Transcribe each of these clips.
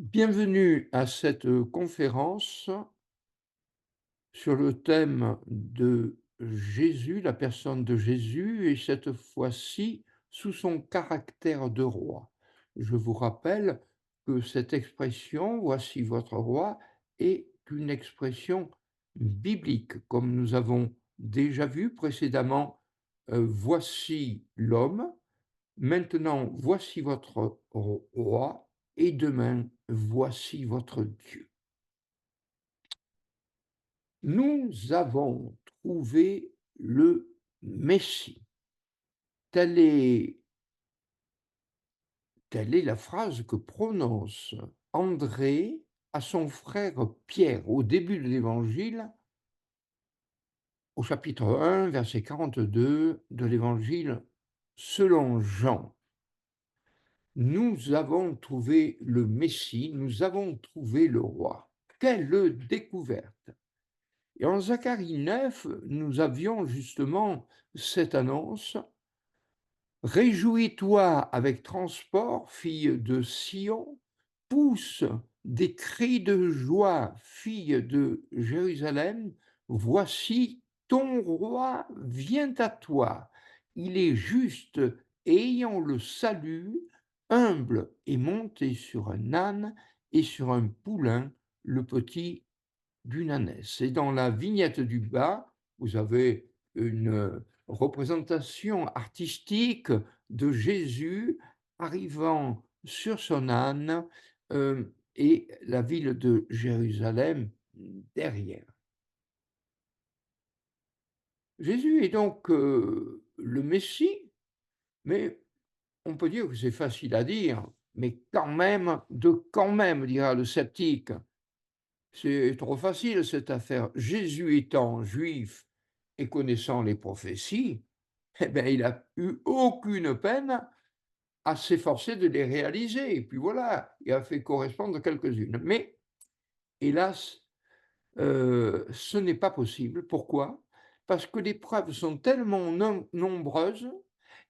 Bienvenue à cette conférence sur le thème de Jésus, la personne de Jésus, et cette fois-ci sous son caractère de roi. Je vous rappelle que cette expression, voici votre roi, est une expression biblique, comme nous avons déjà vu précédemment, voici l'homme, maintenant voici votre roi, et demain voici votre Dieu. Nous avons trouvé le Messie. Telle est, telle est la phrase que prononce André à son frère Pierre au début de l'Évangile, au chapitre 1, verset 42 de l'Évangile selon Jean. Nous avons trouvé le Messie, nous avons trouvé le roi. Quelle découverte! Et en Zacharie 9, nous avions justement cette annonce: réjouis-toi avec transport, fille de Sion, pousse des cris de joie, fille de Jérusalem, voici ton roi vient à toi. Il est juste et ayant le salut, humble et monté sur un âne et sur un poulain, le petit d'une ânesse. Et dans la vignette du bas, vous avez une représentation artistique de Jésus arrivant sur son âne, et la ville de Jérusalem derrière. Jésus est donc, le Messie, mais on peut dire que c'est facile à dire, mais quand même, dira le sceptique. C'est trop facile cette affaire. Jésus étant juif et connaissant les prophéties, eh bien, il a eu aucune peine à s'efforcer de les réaliser. Et puis voilà, il a fait correspondre quelques-unes. Mais hélas, ce n'est pas possible. Pourquoi? Parce que les preuves sont tellement nombreuses,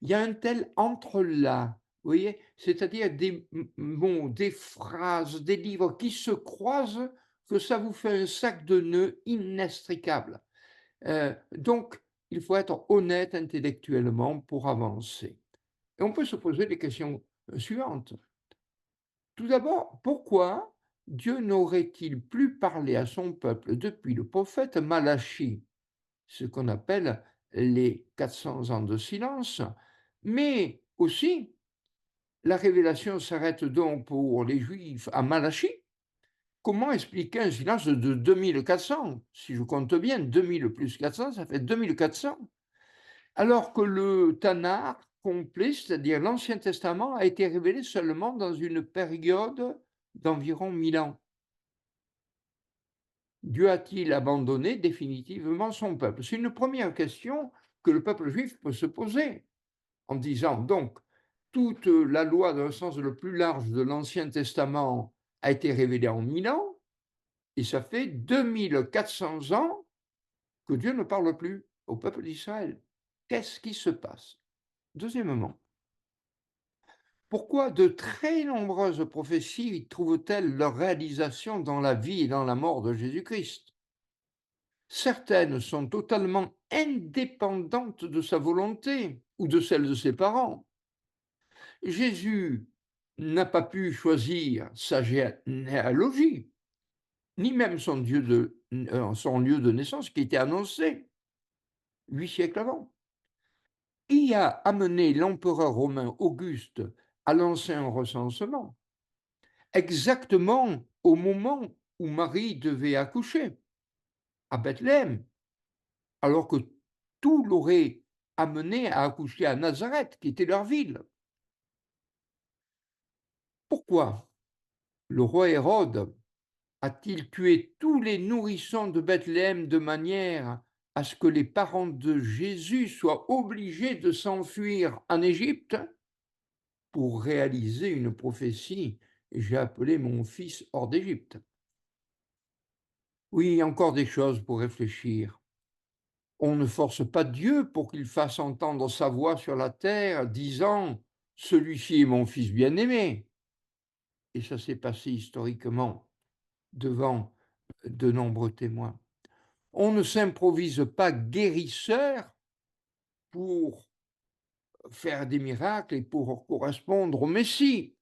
il y a un tel entrelac, vous voyez? C'est-à-dire des mots, des phrases, des livres qui se croisent, que ça vous fait un sac de nœuds inextricable. Donc il faut être honnête intellectuellement pour avancer. Et on peut se poser les questions, suivantes. Tout d'abord, pourquoi Dieu n'aurait-il plus parlé à son peuple depuis le prophète Malachie, ce qu'on appelle les 400 ans de silence, mais aussi la révélation s'arrête donc pour les Juifs à Malachie. Comment expliquer un silence de 2400? Si je compte bien, 2000 plus 400, ça fait 2400. Alors que le Tanakh complet, c'est-à-dire l'Ancien Testament, a été révélé seulement dans une période d'environ 1000 ans. Dieu a-t-il abandonné définitivement son peuple? C'est une première question que le peuple juif peut se poser en disant donc toute la loi dans le sens le plus large de l'Ancien Testament a été révélée en 1000 ans et ça fait 2400 ans que Dieu ne parle plus au peuple d'Israël. Qu'est-ce qui se passe? Deuxièmement, pourquoi de très nombreuses prophéties trouvent-elles leur réalisation dans la vie et dans la mort de Jésus-Christ? Certaines sont totalement indépendantes de sa volonté ou de celle de ses parents. Jésus n'a pas pu choisir sa généalogie, ni même son lieu de naissance qui était annoncé 8 siècles avant. Qui a amené l'empereur romain Auguste à lancer un recensement exactement au moment où Marie devait accoucher, à Bethléem, alors que tout l'aurait amené à accoucher à Nazareth, qui était leur ville. Pourquoi le roi Hérode a-t-il tué tous les nourrissons de Bethléem de manière à ce que les parents de Jésus soient obligés de s'enfuir en Égypte pour réaliser une prophétie? J'ai appelé mon fils hors d'Égypte. Oui, encore des choses pour réfléchir. On ne force pas Dieu pour qu'il fasse entendre sa voix sur la terre, disant: celui-ci est mon fils bien-aimé. et ça s'est passé historiquement devant de nombreux témoins. On ne s'improvise pas guérisseur pour faire des miracles et pour correspondre au Messie.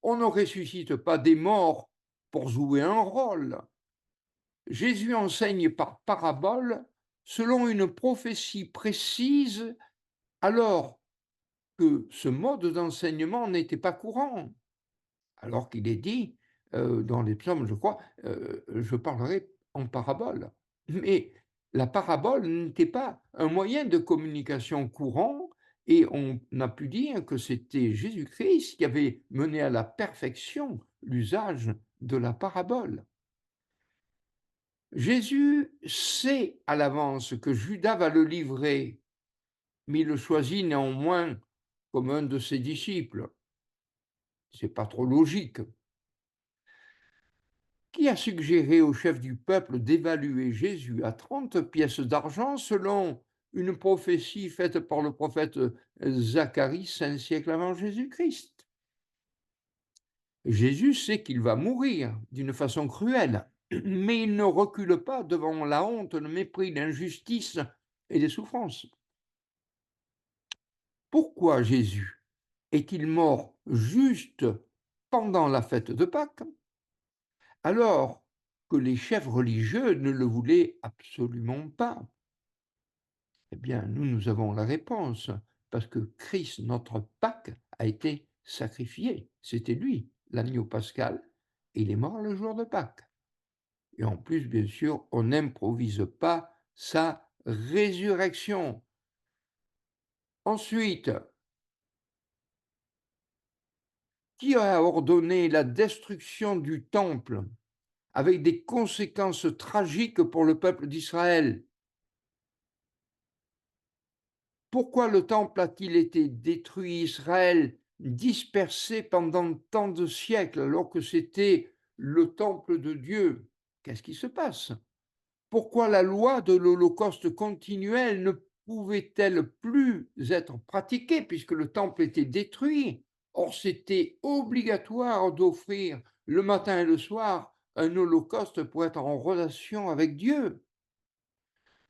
On ne ressuscite pas des morts pour jouer un rôle. Jésus enseigne par parabole selon une prophétie précise, alors que ce mode d'enseignement n'était pas courant. Alors qu'il est dit, dans les psaumes, je crois, je parlerai en parabole. Mais la parabole n'était pas un moyen de communication courant et on a pu dire que c'était Jésus-Christ qui avait mené à la perfection l'usage de la parabole. Jésus sait à l'avance que Judas va le livrer, mais il le choisit néanmoins comme un de ses disciples. C'est pas trop logique. Qui a suggéré au chef du peuple d'évaluer Jésus à 30 pièces d'argent selon une prophétie faite par le prophète Zacharie 5 siècles avant Jésus-Christ? Jésus sait qu'il va mourir d'une façon cruelle, mais il ne recule pas devant la honte, le mépris, l'injustice et les souffrances. Pourquoi Jésus est-il mort juste pendant la fête de Pâques, alors que les chefs religieux ne le voulaient absolument pas? Eh bien, nous avons la réponse, parce que Christ, notre Pâques, a été sacrifié. C'était lui, l'agneau pascal, et il est mort le jour de Pâques. Et en plus, bien sûr, on n'improvise pas sa résurrection. Ensuite, qui a ordonné la destruction du temple avec des conséquences tragiques pour le peuple d'Israël? Pourquoi le temple a-t-il été détruit, Israël dispersé pendant tant de siècles alors que c'était le temple de Dieu? Qu'est-ce qui se passe? Pourquoi la loi de l'Holocauste continuel ne pouvait-elle plus être pratiquée puisque le temple était détruit? Or, c'était obligatoire d'offrir le matin et le soir un holocauste pour être en relation avec Dieu.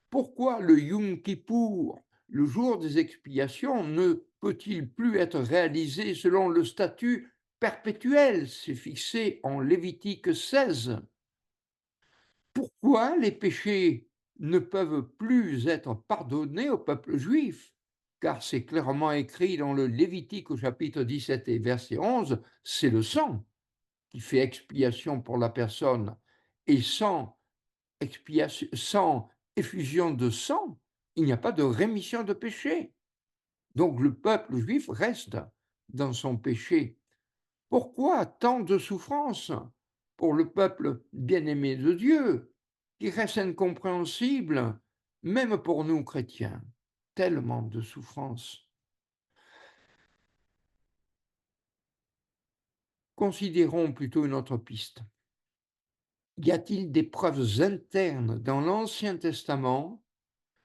Pourquoi le Yom Kippour, le jour des expiations, ne peut-il plus être réalisé selon le statut perpétuel? C'est fixé en Lévitique 16. Pourquoi les péchés ne peuvent plus être pardonnés au peuple juif? Car c'est clairement écrit dans le Lévitique au chapitre 17 et verset 11, c'est le sang qui fait expiation pour la personne. Et sans expiation, sans effusion de sang, il n'y a pas de rémission de péché. Donc le peuple juif reste dans son péché. Pourquoi tant de souffrances pour le peuple bien-aimé de Dieu, qui reste incompréhensible, même pour nous chrétiens? Tellement de souffrances. Considérons plutôt une autre piste. Y a-t-il des preuves internes dans l'Ancien Testament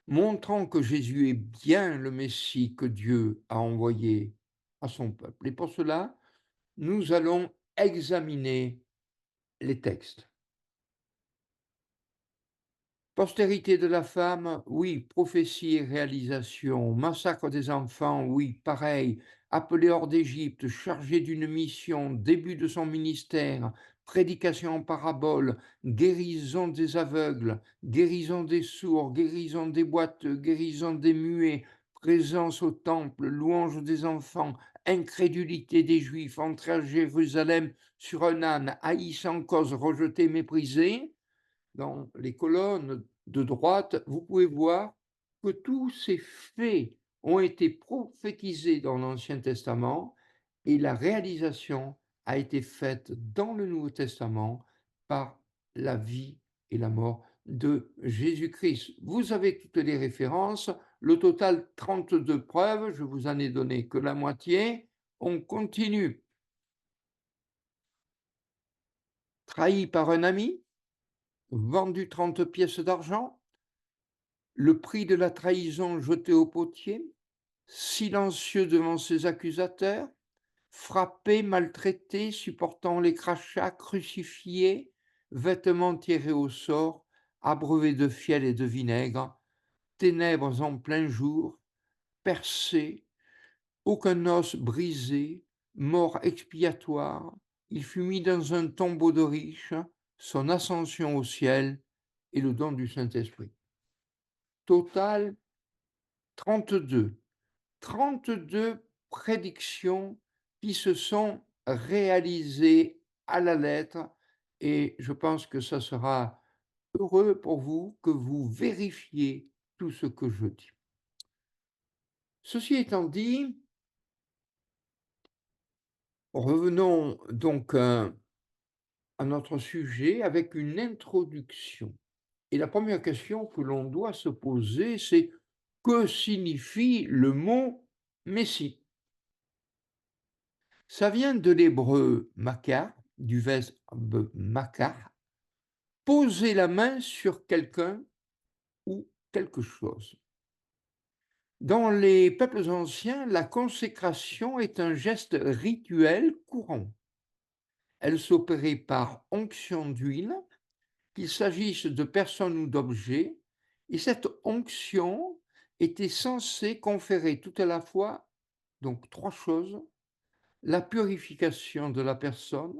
montrant que Jésus est bien le Messie que Dieu a envoyé à son peuple? Et pour cela, nous allons examiner les textes. Postérité de la femme, oui. Prophétie et réalisation. Massacre des enfants, oui. Pareil. Appelé hors d'Égypte, chargé d'une mission, début de son ministère, prédication en parabole, guérison des aveugles, guérison des sourds, guérison des boiteux, guérison des muets, présence au temple, louange des enfants, incrédulité des Juifs, entrée à Jérusalem sur un âne, haï sans cause, rejeté, méprisé. Dans les colonnes de droite, vous pouvez voir que tous ces faits ont été prophétisés dans l'Ancien Testament et la réalisation a été faite dans le Nouveau Testament par la vie et la mort de Jésus-Christ. Vous avez toutes les références, le total 32 preuves, je vous en ai donné que la moitié. On continue. Trahi par un ami, vendu 30 pièces d'argent, le prix de la trahison jeté au potier, silencieux devant ses accusateurs, frappés, maltraités, supportant les crachats, crucifiés, vêtements tirés au sort, abreuvés de fiel et de vinaigre, ténèbres en plein jour, percés, aucun os brisé, mort expiatoire, il fut mis dans un tombeau de riche, son ascension au ciel et le don du Saint-Esprit. Total 32. 32 prédictions qui se sont réalisées à la lettre et je pense que ça sera heureux pour vous que vous vérifiez tout ce que je dis. Ceci étant dit, revenons donc à notre sujet avec une introduction. Et la première question que l'on doit se poser, c'est que signifie le mot Messie? Ça vient de l'hébreu makar, du verbe makar, poser la main sur quelqu'un ou quelque chose. Dans les peuples anciens, la consécration est un geste rituel courant. Elle s'opérait par onction d'huile, qu'il s'agisse de personnes ou d'objets, et cette onction était censée conférer tout à la fois, donc trois choses, la purification de la personne,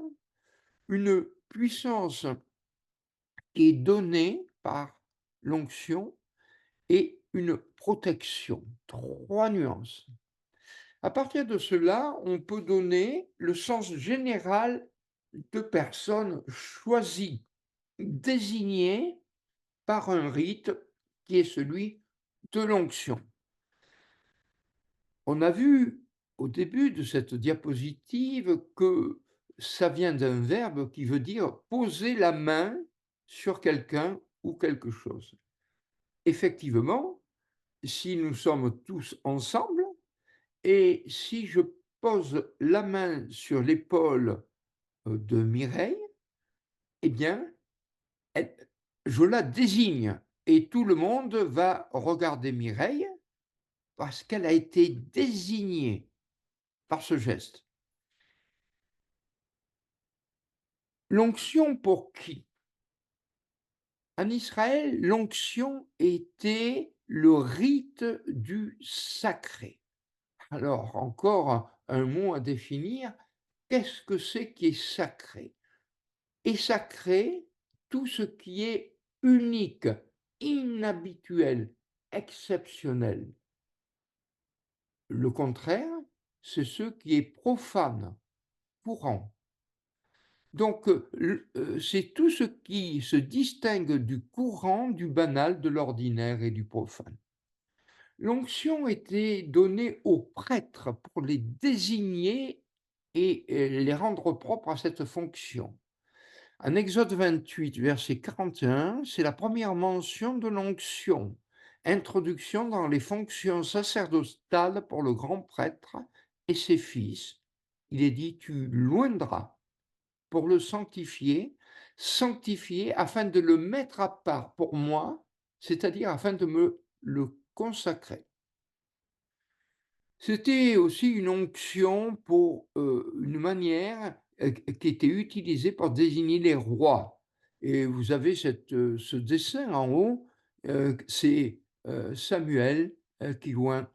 une puissance qui est donnée par l'onction et une protection. Trois nuances. À partir de cela, on peut donner le sens général de personnes choisies, désignées par un rite qui est celui de l'onction. On a vu au début de cette diapositive que ça vient d'un verbe qui veut dire poser la main sur quelqu'un ou quelque chose. Effectivement, si nous sommes tous ensemble et si je pose la main sur l'épaule de Mireille, eh bien, elle- je la désigne et tout le monde va regarder Mireille parce qu'elle a été désignée par ce geste. L'onction pour qui? En Israël, l'onction était le rite du sacré. Alors, encore un mot à définir. Qu'est-ce que c'est qui est sacré? Et sacré, tout ce qui est unique, inhabituel, exceptionnel. Le contraire, c'est ce qui est profane, courant. Donc, c'est tout ce qui se distingue du courant, du banal, de l'ordinaire et du profane. L'onction était donnée aux prêtres pour les désigner et les rendre propres à cette fonction. En Exode 28, verset 41, c'est la première mention de l'onction, introduction dans les fonctions sacerdotales pour le grand prêtre et ses fils. Il est dit, tu loindras pour le sanctifier, sanctifier afin de le mettre à part pour moi, c'est-à-dire afin de me le consacrer. C'était aussi une onction pour une manière qui était utilisée pour désigner les rois. Et vous avez ce dessin en haut, c'est Samuel qui oint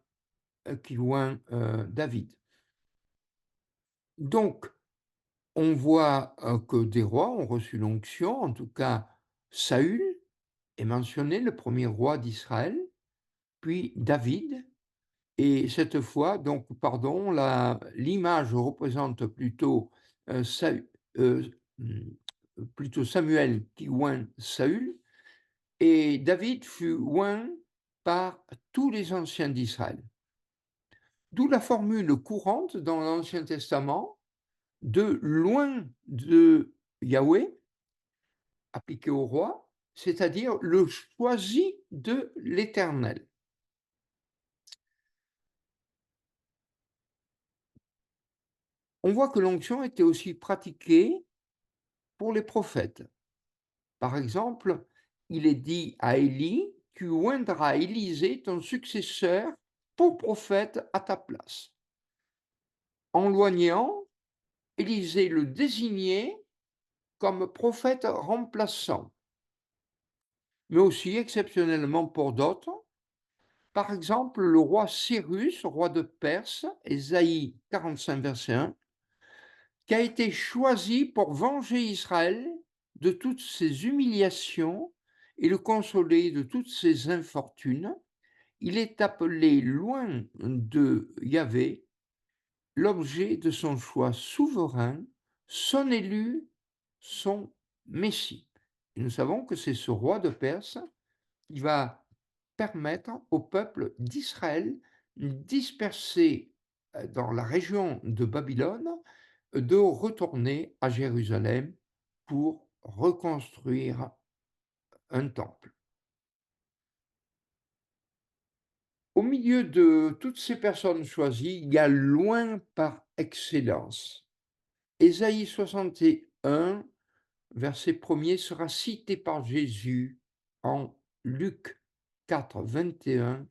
David. Donc, on voit que des rois ont reçu l'onction, en tout cas Saül est mentionné, le premier roi d'Israël, puis David, et cette fois, donc, pardon, l'image représente plutôt, heu, mmh, plutôt Samuel qui oint Saül, et David fut oint par tous les anciens d'Israël. D'où la formule courante dans l'Ancien Testament de loin de Yahweh, appliquée au roi, c'est-à-dire le choisi de l'Éternel. On voit que l'onction était aussi pratiquée pour les prophètes. Par exemple, il est dit à Élie, tu oindras Élisée, ton successeur, pour prophète à ta place. En loignant, Élisée le désignait comme prophète remplaçant, mais aussi exceptionnellement pour d'autres. Par exemple, le roi Cyrus, roi de Perse, Ésaïe 45, verset 1, qui a été choisi pour venger Israël de toutes ses humiliations et le consoler de toutes ses infortunes. Il est appelé loin de Yahvé, l'objet de son choix souverain, son élu, son Messie. Et nous savons que c'est ce roi de Perse qui va permettre au peuple d'Israël, dispersé dans la région de Babylone, de retourner à Jérusalem pour reconstruire un temple. Au milieu de toutes ces personnes choisies, il y a loin par excellence. Ésaïe 61, verset 1er, sera cité par Jésus en Luc 4, 21,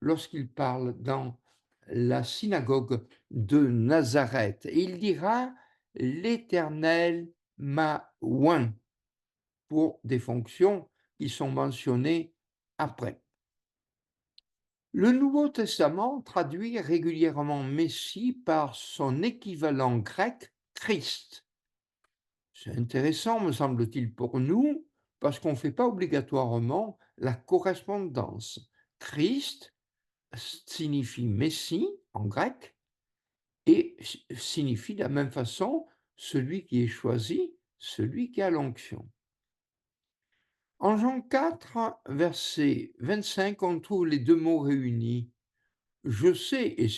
lorsqu'il parle dans la synagogue de Nazareth. Et il dira: «L'Éternel m'a oint», pour des fonctions qui sont mentionnées après. Le Nouveau Testament traduit régulièrement Messie par son équivalent grec Christ. C'est intéressant, me semble-t-il, pour nous, parce qu'on ne fait pas obligatoirement la correspondance. Christ signifie Messie en grec et signifie de la même façon celui qui est choisi, celui qui a l'onction. En Jean 4, verset 25, on trouve les deux mots réunis. Je sais, et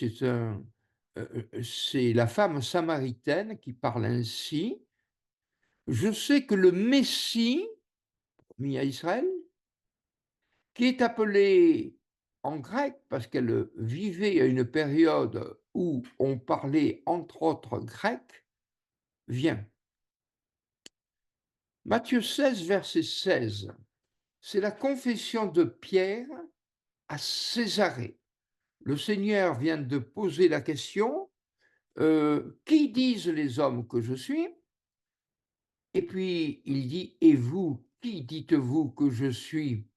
c'est la femme samaritaine qui parle ainsi, je sais que le Messie, mis à Israël, qui est appelé en grec parce qu'elle vivait à une période où on parlait entre autres grec, vient. Matthieu 16, verset 16, c'est la confession de Pierre à Césarée. Le Seigneur vient de poser la question, qui disent les hommes que je suis? Et puis il dit, et vous, qui dites-vous que je suis?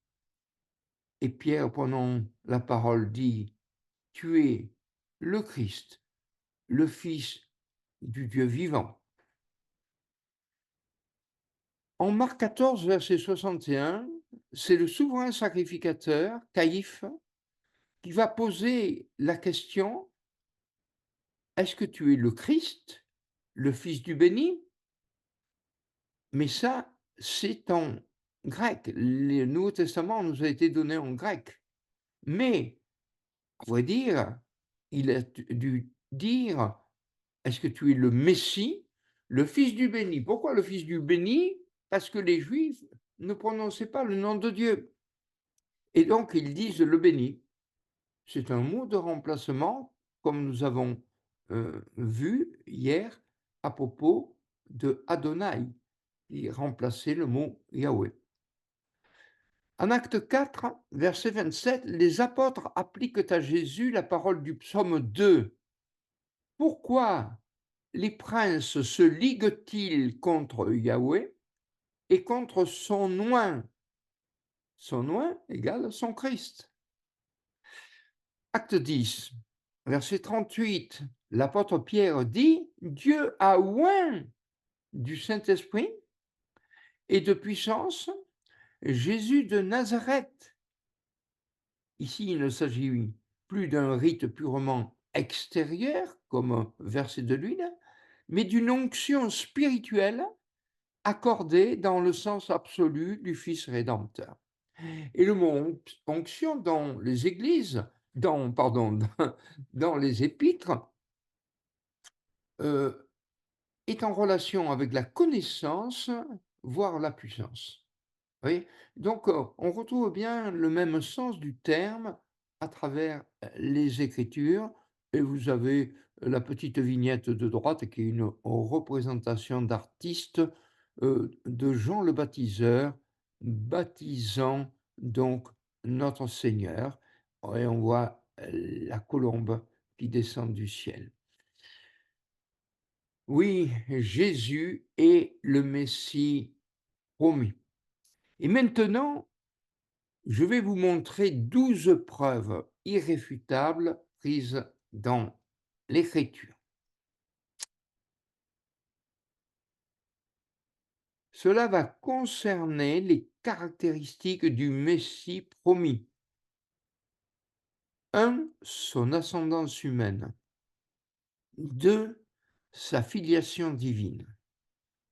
Et Pierre, prenant la parole, dit, tu es le Christ, le Fils du Dieu vivant. En Marc 14, verset 61, c'est le souverain sacrificateur, Caïphe, qui va poser la question, est-ce que tu es le Christ, le Fils du béni? Mais ça, c'est en grec. Le Nouveau Testament nous a été donné en grec. Mais, à vrai dire, il a dû dire, est-ce que tu es le Messie, le Fils du béni? Pourquoi le Fils du béni? Parce que les Juifs ne prononçaient pas le nom de Dieu. Et donc, ils disent le béni. C'est un mot de remplacement, comme nous avons vu hier à propos de Adonai, qui remplaçait le mot Yahweh. En acte 4, verset 27, les apôtres appliquent à Jésus la parole du psaume 2. Pourquoi les princes se liguent-ils contre Yahweh et contre son oint? Son oint égale son Christ. Acte 10, verset 38, l'apôtre Pierre dit, Dieu a oint du Saint-Esprit et de puissance Jésus de Nazareth. Ici, il ne s'agit plus d'un rite purement extérieur, comme un verset de l'huile, mais d'une onction spirituelle accordée dans le sens absolu du Fils rédempteur. Et le mot onction dans les églises, dans les épîtres, est en relation avec la connaissance, voire la puissance. Vous voyez? Donc, on retrouve bien le même sens du terme à travers les Écritures. Et vous avez la petite vignette de droite qui est une représentation d'artiste de Jean le Baptiseur, baptisant donc notre Seigneur. Et on voit la colombe qui descend du ciel. Oui, Jésus est le Messie promis. Et maintenant, je vais vous montrer 12 preuves irréfutables prises dans l'Écriture. Cela va concerner les caractéristiques du Messie promis. 1. Son ascendance humaine. 2. Sa filiation divine.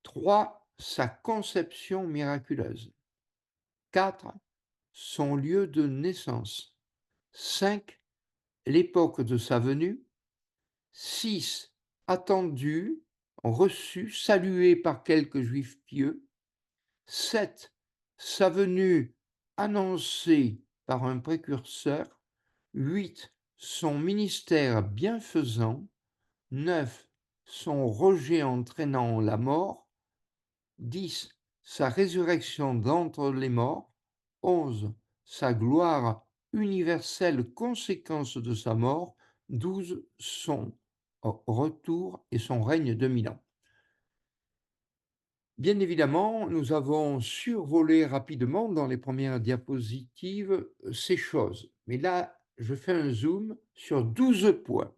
3. Sa conception miraculeuse. 4. Son lieu de naissance. 5. L'époque de sa venue. 6. Attendu, reçu, salué par quelques juifs pieux. 7. Sa venue annoncée par un précurseur. 8. Son ministère bienfaisant. 9. Son rejet entraînant la mort. 10. Sa résurrection d'entre les morts. 11. Sa gloire universelle, conséquence de sa mort. 12. Son retour et son règne de 1000 ans. Bien évidemment, nous avons survolé rapidement dans les premières diapositives ces choses. Mais là, je fais un zoom sur 12 points.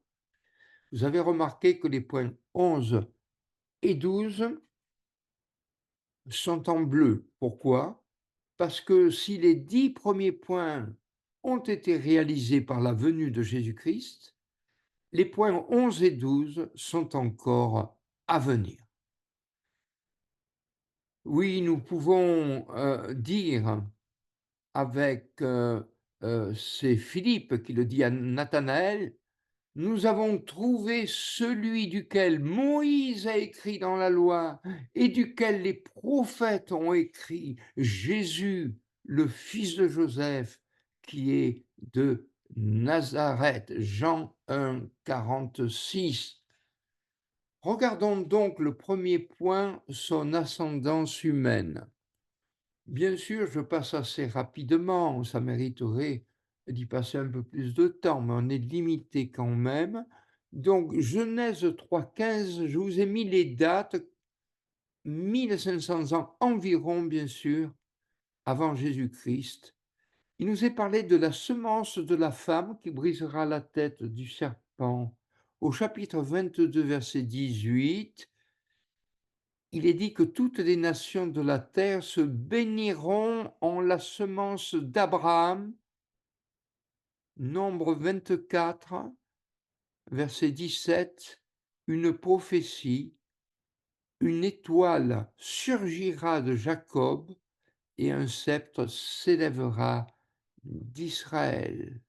Vous avez remarqué que les points 11 et 12 sont en bleu. Pourquoi? Parce que si les 10 premiers points ont été réalisés par la venue de Jésus-Christ, les points 11 et 12 sont encore à venir. Oui, nous pouvons dire avec, c'est Philippe qui le dit à Nathanaël, nous avons trouvé celui duquel Moïse a écrit dans la loi et duquel les prophètes ont écrit, Jésus, le fils de Joseph, qui est de Nazareth. Jean 1, 46. Regardons donc le premier point, son ascendance humaine. Bien sûr, je passe assez rapidement, ça mériterait d'y passer un peu plus de temps, mais on est limité quand même. Donc, Genèse 3,15, je vous ai mis les dates, 1500 ans environ, bien sûr, avant Jésus-Christ. Il nous est parlé de la semence de la femme qui brisera la tête du serpent. Au chapitre 22, verset 18, il est dit que toutes les nations de la terre se béniront en la semence d'Abraham. Nombre 24, verset 17, une prophétie, une étoile surgira de Jacob et un sceptre s'élèvera d'Israël.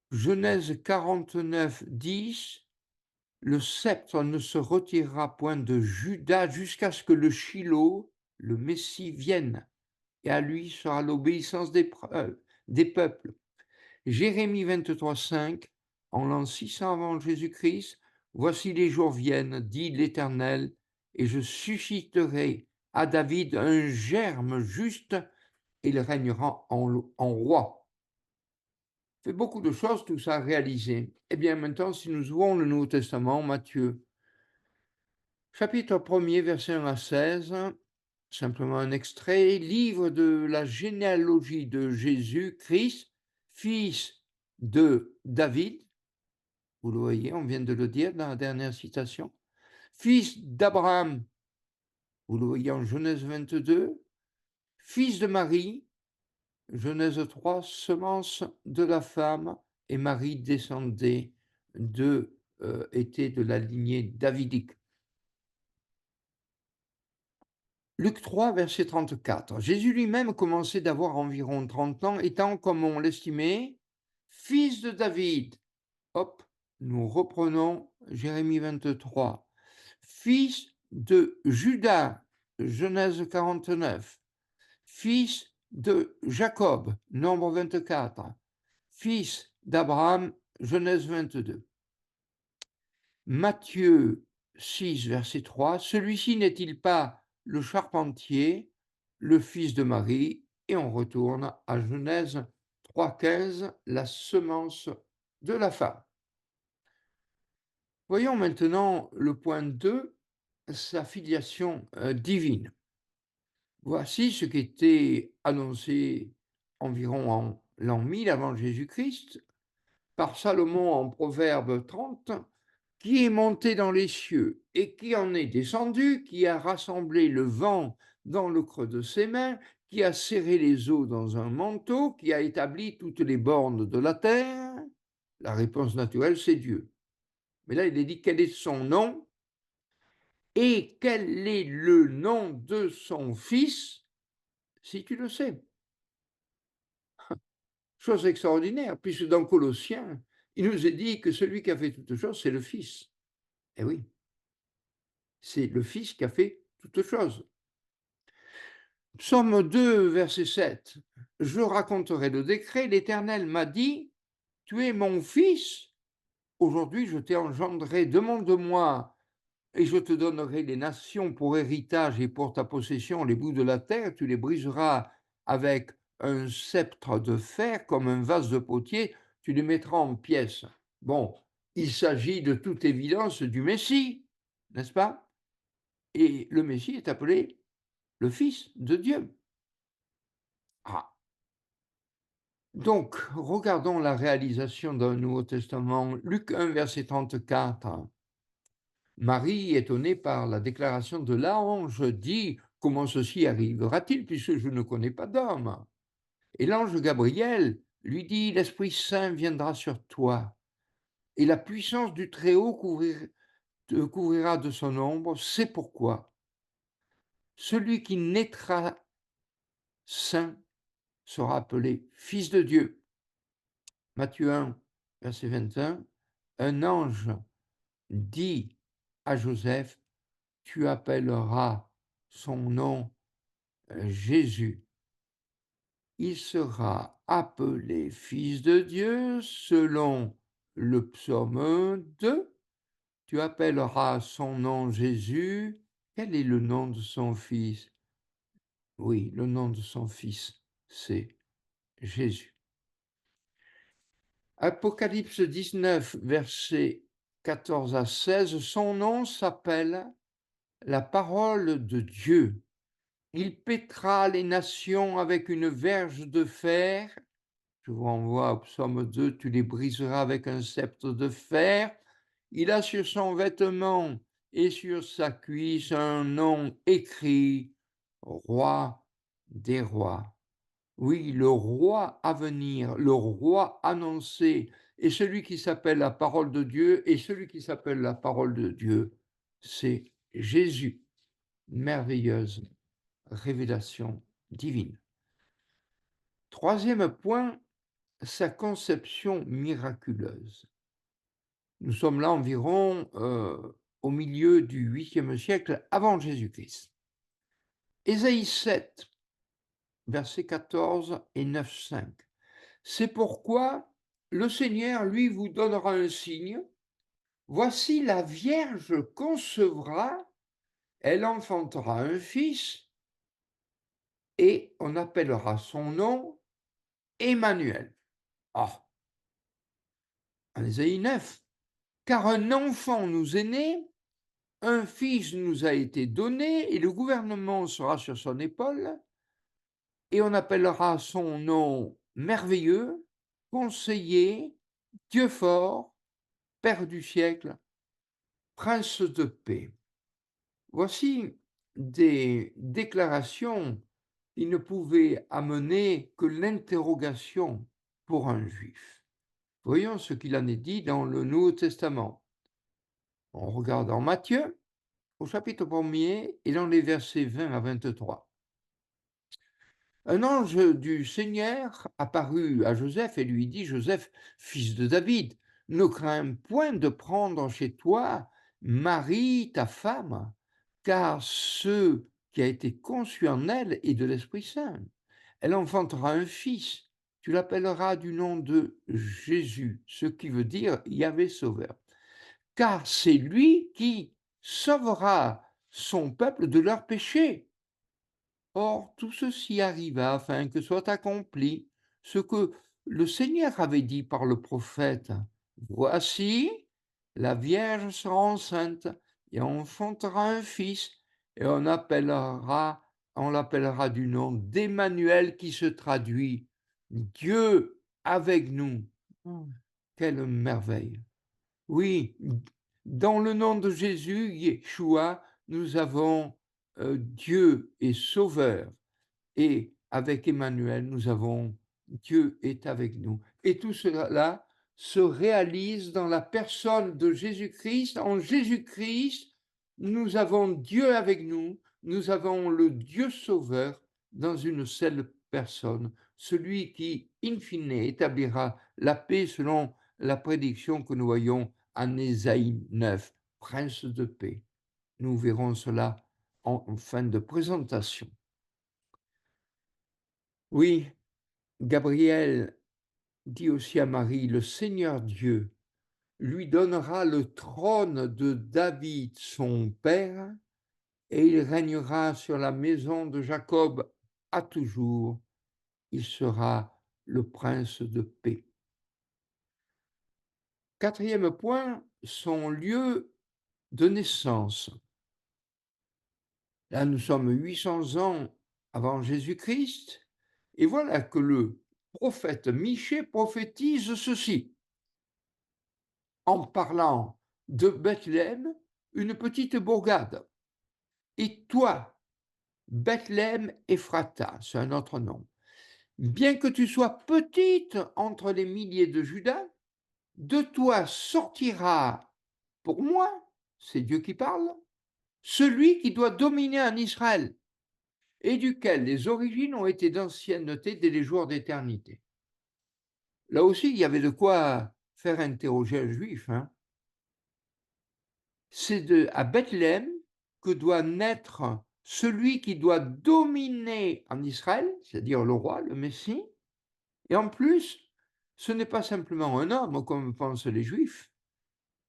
Genèse 49, 10, le sceptre ne se retirera point de Juda jusqu'à ce que le Shiloh, le Messie, vienne, et à lui sera l'obéissance des peuples. Jérémie 23, 5, en l'an 600 avant Jésus-Christ, voici les jours viennent, dit l'Éternel, et je susciterai à David un germe juste, et il régnera en roi. Il fait beaucoup de choses, tout ça réalisé. Eh bien, maintenant, si nous ouvrons le Nouveau Testament, Matthieu, chapitre 1er, verset 1 à 16, simplement un extrait, livre de la généalogie de Jésus-Christ, fils de David, vous le voyez, on vient de le dire dans la dernière citation, fils d'Abraham, vous le voyez en Genèse 22, fils de Marie, Genèse 3, semence de la femme, et Marie descendait était de la lignée davidique. Luc 3, verset 34. Jésus lui-même commençait d'avoir environ 30 ans, étant, comme on l'estimait, fils de David. Hop, nous reprenons Jérémie 23. Fils de Judas, Genèse 49. Fils de Jacob, Nombre 24. Fils d'Abraham, Genèse 22. Matthieu 6, verset 3, celui-ci n'est-il pas le charpentier, le fils de Marie? Et on retourne à Genèse 3, 15, la semence de la femme. Voyons maintenant le point 2, sa filiation, divine. Voici ce qui était annoncé environ en l'an 1000 avant Jésus-Christ par Salomon en Proverbe 30, qui est monté dans les cieux et qui en est descendu, qui a rassemblé le vent dans le creux de ses mains, qui a serré les eaux dans un manteau, qui a établi toutes les bornes de la terre. La réponse naturelle, c'est Dieu. Mais là, il est dit quel est son nom et quel est le nom de son fils, si tu le sais. Chose extraordinaire, puisque dans Colossiens, il nous est dit que celui qui a fait toutes choses, c'est le Fils. Eh oui, c'est le Fils qui a fait toutes choses. Psaume 2, verset 7. Je raconterai le décret, l'Éternel m'a dit, tu es mon Fils, aujourd'hui je t'ai engendré, demande-moi, et je te donnerai les nations pour héritage et pour ta possession, les bouts de la terre, tu les briseras avec un sceptre de fer comme un vase de potier, tu les mettras en pièces. Bon, il s'agit de toute évidence du Messie, n'est-ce pas? Et le Messie est appelé le Fils de Dieu. Ah, donc, regardons la réalisation d'un Nouveau Testament. Luc 1, verset 34. Marie, étonnée par la déclaration de l'ange, dit: comment ceci arrivera-t-il puisque je ne connais pas d'homme? Et l'ange Gabriel lui dit: l'Esprit Saint viendra sur toi, et la puissance du Très-Haut te couvrira de son ombre. C'est pourquoi celui qui naîtra saint sera appelé Fils de Dieu. Matthieu 1, verset 21. Un ange dit à Joseph: tu appelleras son nom Jésus. Il sera appelé Fils de Dieu selon le psaume 2. Tu appelleras son nom Jésus. Quel est le nom de son fils? Oui, le nom de son fils, c'est Jésus. Apocalypse 19, versets 14 à 16, son nom s'appelle la parole de Dieu. Il pétera les nations avec une verge de fer. Je vous renvoie au psaume 2, tu les briseras avec un sceptre de fer. Il a sur son vêtement et sur sa cuisse un nom écrit, Roi des rois. Oui, le roi à venir, le roi annoncé, et celui qui s'appelle la parole de Dieu, et celui qui s'appelle la parole de Dieu, c'est Jésus. Merveilleuse révélation divine. Troisième point, sa conception miraculeuse. Nous sommes là environ au milieu du 8e siècle avant Jésus-Christ. Ésaïe 7, versets 14 et 9, 5. C'est pourquoi le Seigneur, lui, vous donnera un signe. Voici la Vierge concevra, elle enfantera un fils, et on appellera son nom Emmanuel. Ah, en Ésaïe 9, car un enfant nous est né, un fils nous a été donné, et le gouvernement sera sur son épaule, et on appellera son nom merveilleux, conseiller, Dieu fort, Père du siècle, Prince de paix. Voici des déclarations qui ne pouvaient amener que l'interrogation pour un juif. Voyons ce qu'il en est dit dans le Nouveau Testament. On regarde en Matthieu, au chapitre 1er et dans les versets 20 à 23. Un ange du Seigneur apparut à Joseph et lui dit: Joseph, fils de David, ne crains point de prendre chez toi Marie, ta femme, car ce qui a été conçu en elle est de l'Esprit Saint. Elle enfantera un fils, tu l'appelleras du nom de Jésus, ce qui veut dire Yahvé Sauveur, car c'est lui qui sauvera son peuple de leurs péchés. Or, tout ceci arriva afin que soit accompli ce que le Seigneur avait dit par le prophète. Voici, la Vierge sera enceinte et enfantera un fils, et on l'appellera du nom d'Emmanuel, qui se traduit Dieu avec nous. Oh, quelle merveille! Oui, dans le nom de Jésus, Yeshua, nous avons Dieu est sauveur. Et avec Emmanuel, nous avons Dieu est avec nous. Et tout cela se réalise dans la personne de Jésus-Christ. En Jésus-Christ, nous avons Dieu avec nous, nous avons le Dieu sauveur dans une seule personne, celui qui, in fine, établira la paix selon la prédiction que nous voyons en Ésaïe 9, prince de paix. Nous verrons cela en fin de présentation. Oui, Gabriel dit aussi à Marie, le Seigneur Dieu lui donnera le trône de David, son père, et il régnera sur la maison de Jacob à toujours. Il sera le prince de paix. Quatrième point, son lieu de naissance. Là, nous sommes 800 ans avant Jésus-Christ, et voilà que le prophète Michée prophétise ceci, en parlant de Bethléem, une petite bourgade. Et toi, Bethléem Ephrata, c'est un autre nom, bien que tu sois petite entre les milliers de Juda, de toi sortira pour moi, c'est Dieu qui parle, celui qui doit dominer en Israël, et duquel les origines ont été d'ancienneté dès les jours d'éternité. Là aussi, il y avait de quoi faire interroger un juif. C'est à Bethléem que doit naître celui qui doit dominer en Israël, c'est-à-dire le roi, le Messie. Et en plus, ce n'est pas simplement un homme, comme pensent les Juifs,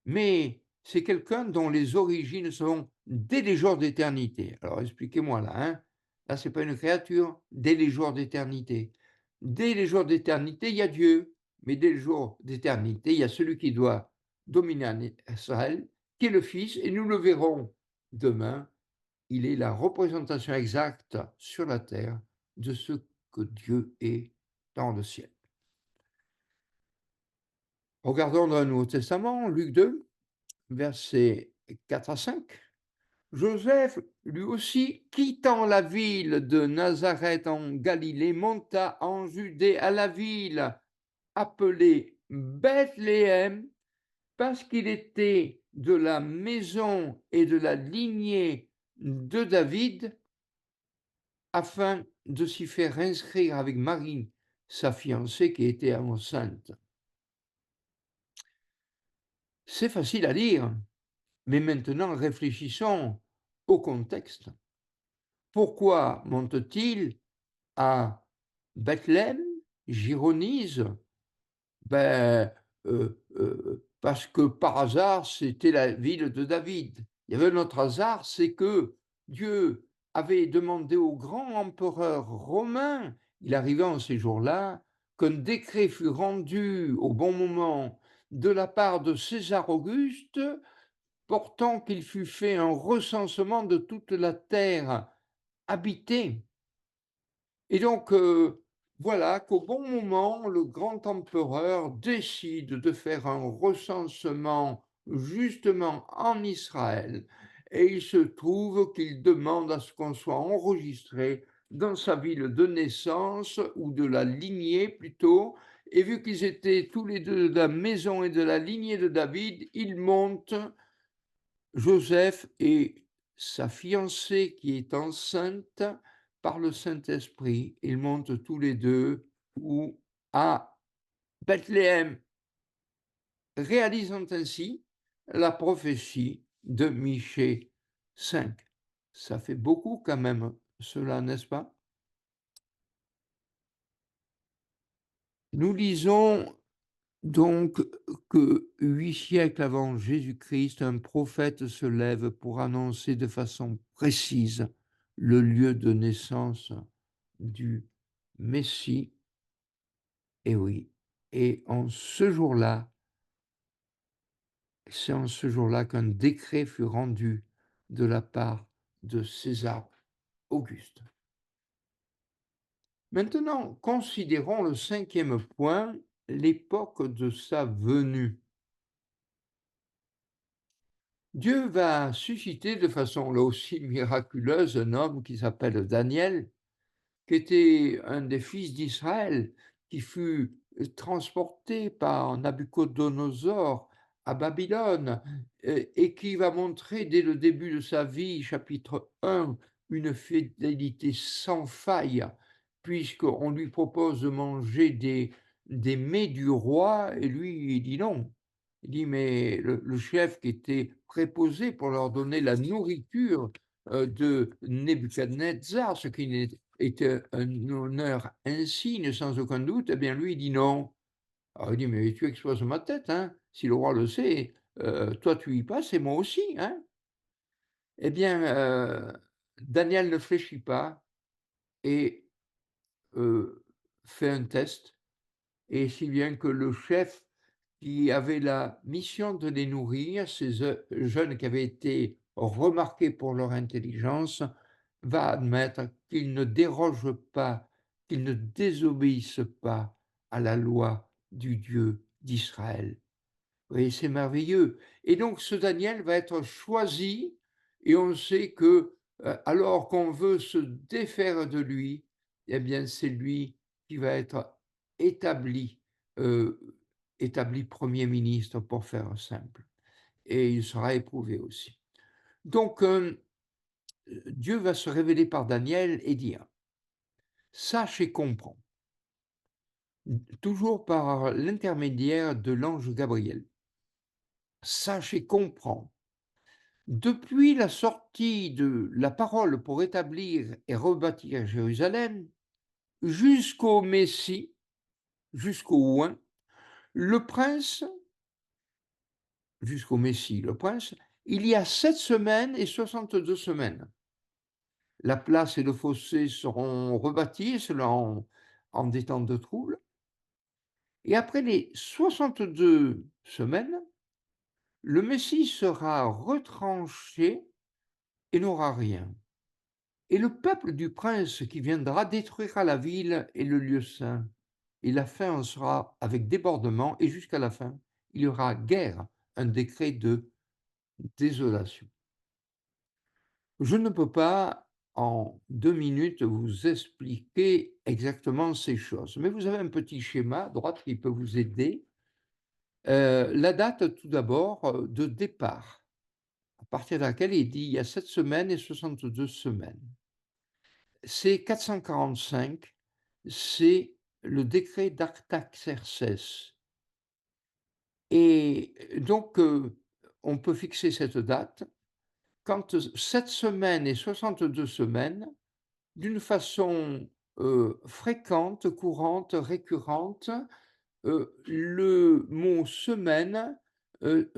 mais c'est quelqu'un dont les origines sont dès les jours d'éternité. Alors expliquez-moi là, là, ce n'est pas une créature, dès les jours d'éternité. Dès les jours d'éternité, il y a Dieu, mais dès les jours d'éternité, il y a celui qui doit dominer en Israël, qui est le Fils, et nous le verrons demain. Il est la représentation exacte sur la terre de ce que Dieu est dans le ciel. Regardons dans le Nouveau Testament, Luc 2, versets 4 à 5. Joseph, lui aussi, quittant la ville de Nazareth en Galilée, monta en Judée à la ville appelée Bethléem, parce qu'il était de la maison et de la lignée de David, afin de s'y faire inscrire avec Marie, sa fiancée, qui était enceinte. C'est facile à dire, mais maintenant réfléchissons au contexte. Pourquoi monte-t-il à Bethléem, Gironise? Ben, parce que par hasard, c'était la ville de David. Il y avait un autre hasard, c'est que Dieu avait demandé au grand empereur romain, il arrivait en ces jours-là, qu'un décret fut rendu au bon moment de la part de César Auguste, portant qu'il fût fait un recensement de toute la terre habitée. Et donc, voilà qu'au bon moment, le grand empereur décide de faire un recensement justement en Israël. Et il se trouve qu'il demande à ce qu'on soit enregistré dans sa ville de naissance, ou de la lignée plutôt. Et vu qu'ils étaient tous les deux de la maison et de la lignée de David, il monte, Joseph et sa fiancée qui est enceinte par le Saint-Esprit. Ils montent tous les deux à Bethléem, réalisant ainsi la prophétie de Michée 5. Ça fait beaucoup quand même, cela, n'est-ce pas? Nous lisons donc que 8 siècles avant Jésus-Christ, un prophète se lève pour annoncer de façon précise le lieu de naissance du Messie. Et oui, et en ce jour-là, C'est en ce jour-là qu'un décret fut rendu de la part de César Auguste. Maintenant, considérons le cinquième point, l'époque de sa venue. Dieu va susciter de façon là aussi miraculeuse un homme qui s'appelle Daniel, qui était un des fils d'Israël, qui fut transporté par Nabuchodonosor à Babylone, et qui va montrer dès le début de sa vie, chapitre 1, une fidélité sans faille, puisqu'on lui propose de manger des mets du roi et lui, il dit non. Il dit: «Mais le chef qui était préposé pour leur donner la nourriture, de Nebuchadnezzar, ce qui était un honneur insigne sans aucun doute, eh bien lui il dit: «Non». Alors il dit: «Mais tu exploses ma tête, hein, si le roi le sait, toi tu y passes et moi aussi, hein». Eh bien, Daniel ne fléchit pas et heu, fait un test, et si bien que le chef qui avait la mission de les nourrir, ces jeunes qui avaient été remarqués pour leur intelligence, va admettre qu'ils ne dérogent pas, qu'ils ne désobéissent pas à la loi du Dieu d'Israël. Oui, c'est merveilleux. Et donc ce Daniel va être choisi, et on sait que, alors qu'on veut se défaire de lui, eh bien c'est lui qui va être établi, heu, établi premier ministre pour faire simple, et il sera éprouvé aussi. Donc, Dieu va se révéler par Daniel et dire: «Sache et comprends», toujours par l'intermédiaire de l'ange Gabriel. «Sache et comprends. Depuis la sortie de la parole pour établir et rebâtir Jérusalem, jusqu'au Messie, jusqu'au Oint, le prince, jusqu'au Messie, le prince, il y a 7 semaines et 62 semaines. La place et le fossé seront rebâtis selon en des temps de trouble. Et après les 62 semaines, le Messie sera retranché et n'aura rien. Et le peuple du prince qui viendra détruira la ville et le lieu saint. Et la fin en sera avec débordement, et jusqu'à la fin, il y aura guerre, un décret de désolation. Je ne peux pas, en 2 minutes, vous expliquer exactement ces choses, mais vous avez un petit schéma à droite qui peut vous aider. La date, tout d'abord, de départ, à partir de laquelle il dit: «Il y a 7 semaines et 62 semaines». C'est 445, c'est le décret d'Artaxerxès, et donc on peut fixer cette date quand 7 semaines et 62 semaines, d'une façon, fréquente, courante, récurrente, le mot semaine,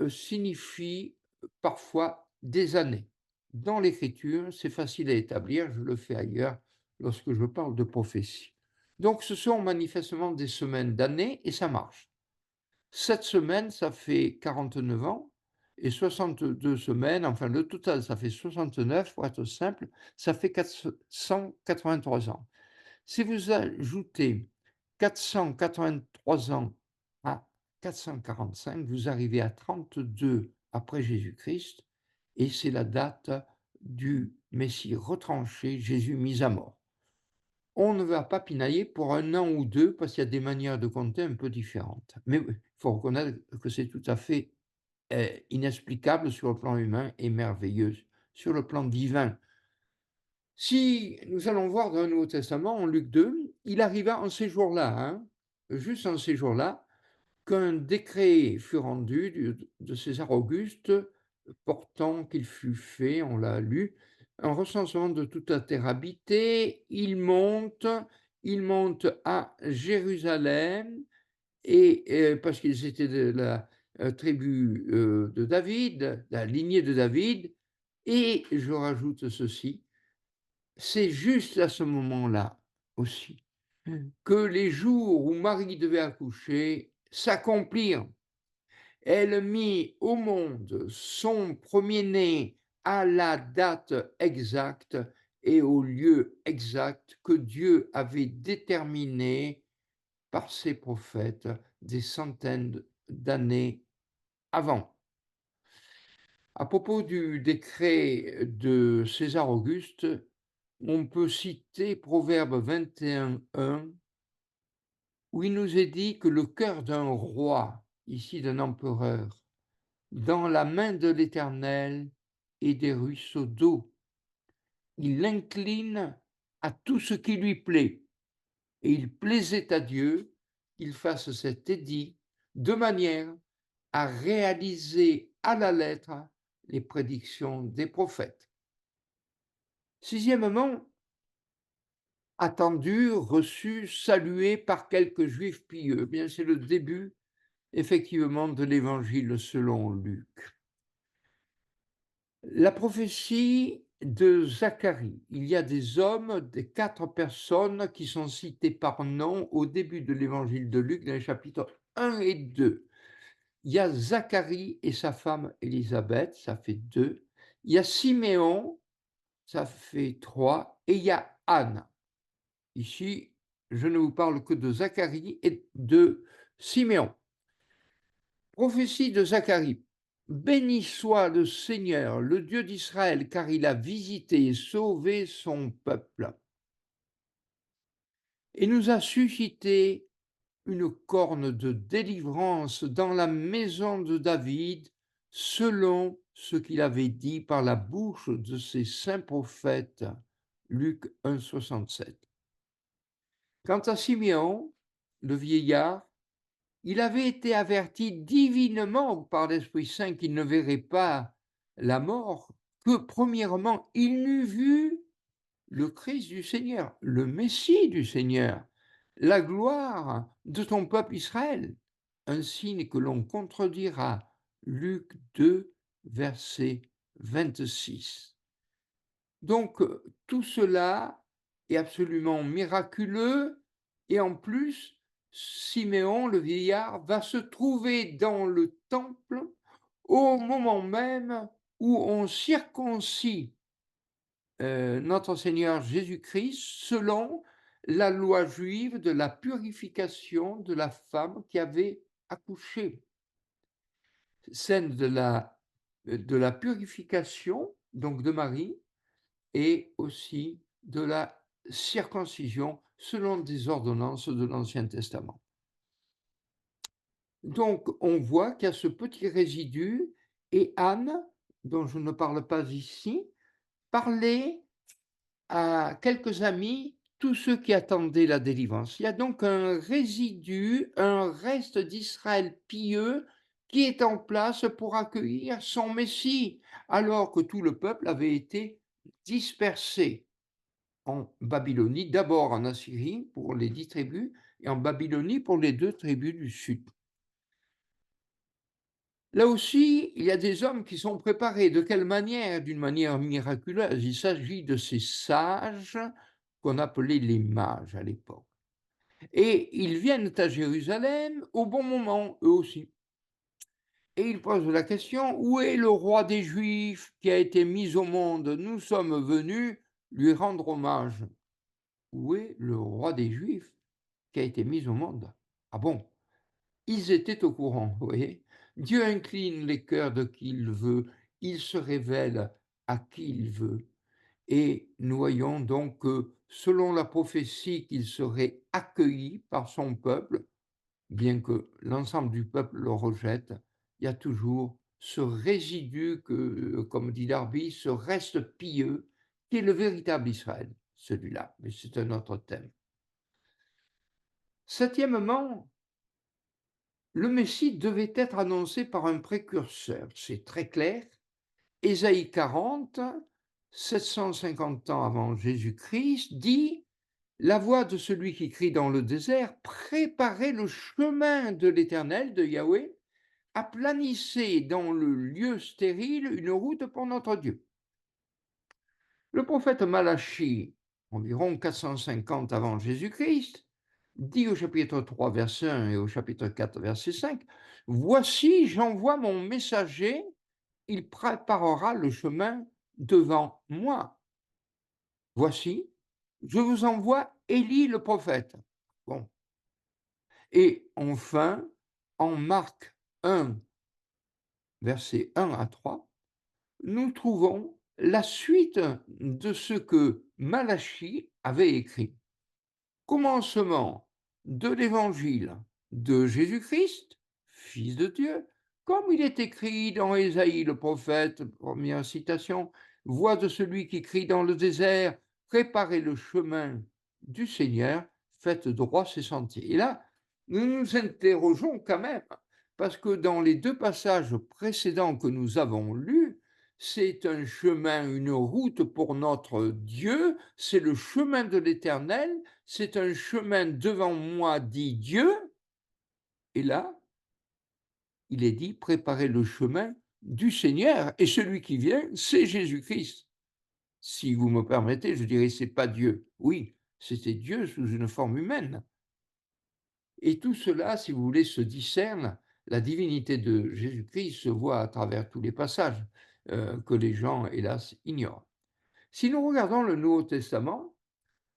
signifie parfois des années. Dans l'écriture, c'est facile à établir, je le fais ailleurs lorsque je parle de prophétie. Donc ce sont manifestement des semaines d'années et ça marche. 7 semaines, ça fait 49 ans, et 62 semaines, enfin le total, ça fait 69 pour être simple, ça fait 483 ans. Si vous ajoutez 483 ans à 445, vous arrivez à 32 après Jésus-Christ, et c'est la date du Messie retranché, Jésus mis à mort. On ne va pas pinailler pour 1 an ou 2 parce qu'il y a des manières de compter un peu différentes. Mais il faut reconnaître que c'est tout à fait, inexplicable sur le plan humain et merveilleux sur le plan divin. Si nous allons voir dans le Nouveau Testament, en Luc 2, il arriva en ces jours-là, hein, juste en ces jours-là, qu'un décret fut rendu de César Auguste, portant qu'il fut fait, on l'a lu, un recensement de toute la terre habitée. Il monte à Jérusalem, et parce qu'ils étaient de la tribu de David, la lignée de David, et je rajoute ceci, c'est juste à ce moment-là aussi que les jours où Marie devait accoucher s'accomplirent. Elle mit au monde son premier-né à la date exacte et au lieu exact que Dieu avait déterminé par ses prophètes des centaines d'années avant. À propos du décret de César Auguste, on peut citer Proverbe 21:1, où il nous est dit que le cœur d'un roi, ici d'un empereur, dans la main de l'Éternel et des ruisseaux d'eau. Il l'incline à tout ce qui lui plaît. Et il plaisait à Dieu qu'il fasse cet édit de manière à réaliser à la lettre les prédictions des prophètes. Sixièmement, attendu, reçu, salué par quelques juifs pieux. Eh bien, c'est le début, effectivement, de l'évangile selon Luc. La prophétie de Zacharie. Il y a des hommes, des 4 personnes qui sont citées par nom au début de l'évangile de Luc dans les chapitres 1 et 2. Il y a Zacharie et sa femme Élisabeth, ça fait 2. Il y a Siméon, ça fait 3. Et il y a Anne. Ici, je ne vous parle que de Zacharie et de Siméon. Prophétie de Zacharie. Béni soit le Seigneur, le Dieu d'Israël, car il a visité et sauvé son peuple et nous a suscité une corne de délivrance dans la maison de David, selon ce qu'il avait dit par la bouche de ses saints prophètes. Luc 1,67. Quant à Siméon, le vieillard, il avait été averti divinement par l'Esprit Saint qu'il ne verrait pas la mort, que premièrement, il n'eût vu le Christ du Seigneur, le Messie du Seigneur, la gloire de ton peuple Israël, un signe que l'on contredira. Luc 2, verset 26. Donc, tout cela est absolument miraculeux et en plus, Siméon, le vieillard, va se trouver dans le temple au moment même où on circoncis notre Seigneur Jésus-Christ selon la loi juive de la purification de la femme qui avait accouché. Scène de la purification, donc de Marie, et aussi de la circoncision selon des ordonnances de l'Ancien Testament. Donc, on voit qu'il y a ce petit résidu, et Anne, dont je ne parle pas ici, parlait à quelques amis, tous ceux qui attendaient la délivrance. Il y a donc un résidu, un reste d'Israël pieux qui est en place pour accueillir son Messie, alors que tout le peuple avait été dispersé en Babylonie, d'abord en Assyrie pour les 10 tribus, et en Babylonie pour les 2 tribus du sud. Là aussi, il y a des hommes qui sont préparés. De quelle manière? D'une manière miraculeuse. Il s'agit de ces sages qu'on appelait les mages à l'époque. Et ils viennent à Jérusalem au bon moment, eux aussi. Et ils posent la question, où est le roi des Juifs qui a été mis au monde? Nous sommes venus lui rendre hommage. Où est le roi des Juifs qui a été mis au monde? Ah bon? Ils étaient au courant, vous voyez. Dieu incline les cœurs de qui il veut, il se révèle à qui il veut. Et nous voyons donc que selon la prophétie qu'il serait accueilli par son peuple, bien que l'ensemble du peuple le rejette, il y a toujours ce résidu que, comme dit Darby, ce reste pieux, qui est le véritable Israël, celui-là. Mais c'est un autre thème. Septièmement, le Messie devait être annoncé par un précurseur, c'est très clair. Ésaïe 40, 750 ans avant Jésus-Christ, dit: la voix de celui qui crie dans le désert, préparez le chemin de l'Éternel, de Yahweh, aplanissez dans le lieu stérile une route pour notre Dieu. Le prophète Malachie, environ 450 avant Jésus-Christ, dit au chapitre 3, verset 1 et au chapitre 4, verset 5, voici, j'envoie mon messager, il préparera le chemin devant moi. Voici, je vous envoie Élie le prophète. Bon. Et enfin, en Marc 1, versets 1 à 3, nous trouvons la suite de ce que Malachie avait écrit. Commencement de l'évangile de Jésus-Christ, Fils de Dieu, comme il est écrit dans Ésaïe le prophète, première citation, voix de celui qui crie dans le désert, préparez le chemin du Seigneur, faites droit ses sentiers. Et là, nous nous interrogeons quand même, parce que dans les deux passages précédents que nous avons lus, c'est un chemin, une route pour notre Dieu, c'est le chemin de l'Éternel, c'est un chemin devant moi, dit Dieu. Et là, il est dit, préparez le chemin du Seigneur. Et celui qui vient, c'est Jésus-Christ. Si vous me permettez, je dirais, c'est pas Dieu. Oui, c'était Dieu sous une forme humaine. Et tout cela, si vous voulez, se discerne. La divinité de Jésus-Christ se voit à travers tous les passages que les gens, hélas, ignorent. Si nous regardons le Nouveau Testament,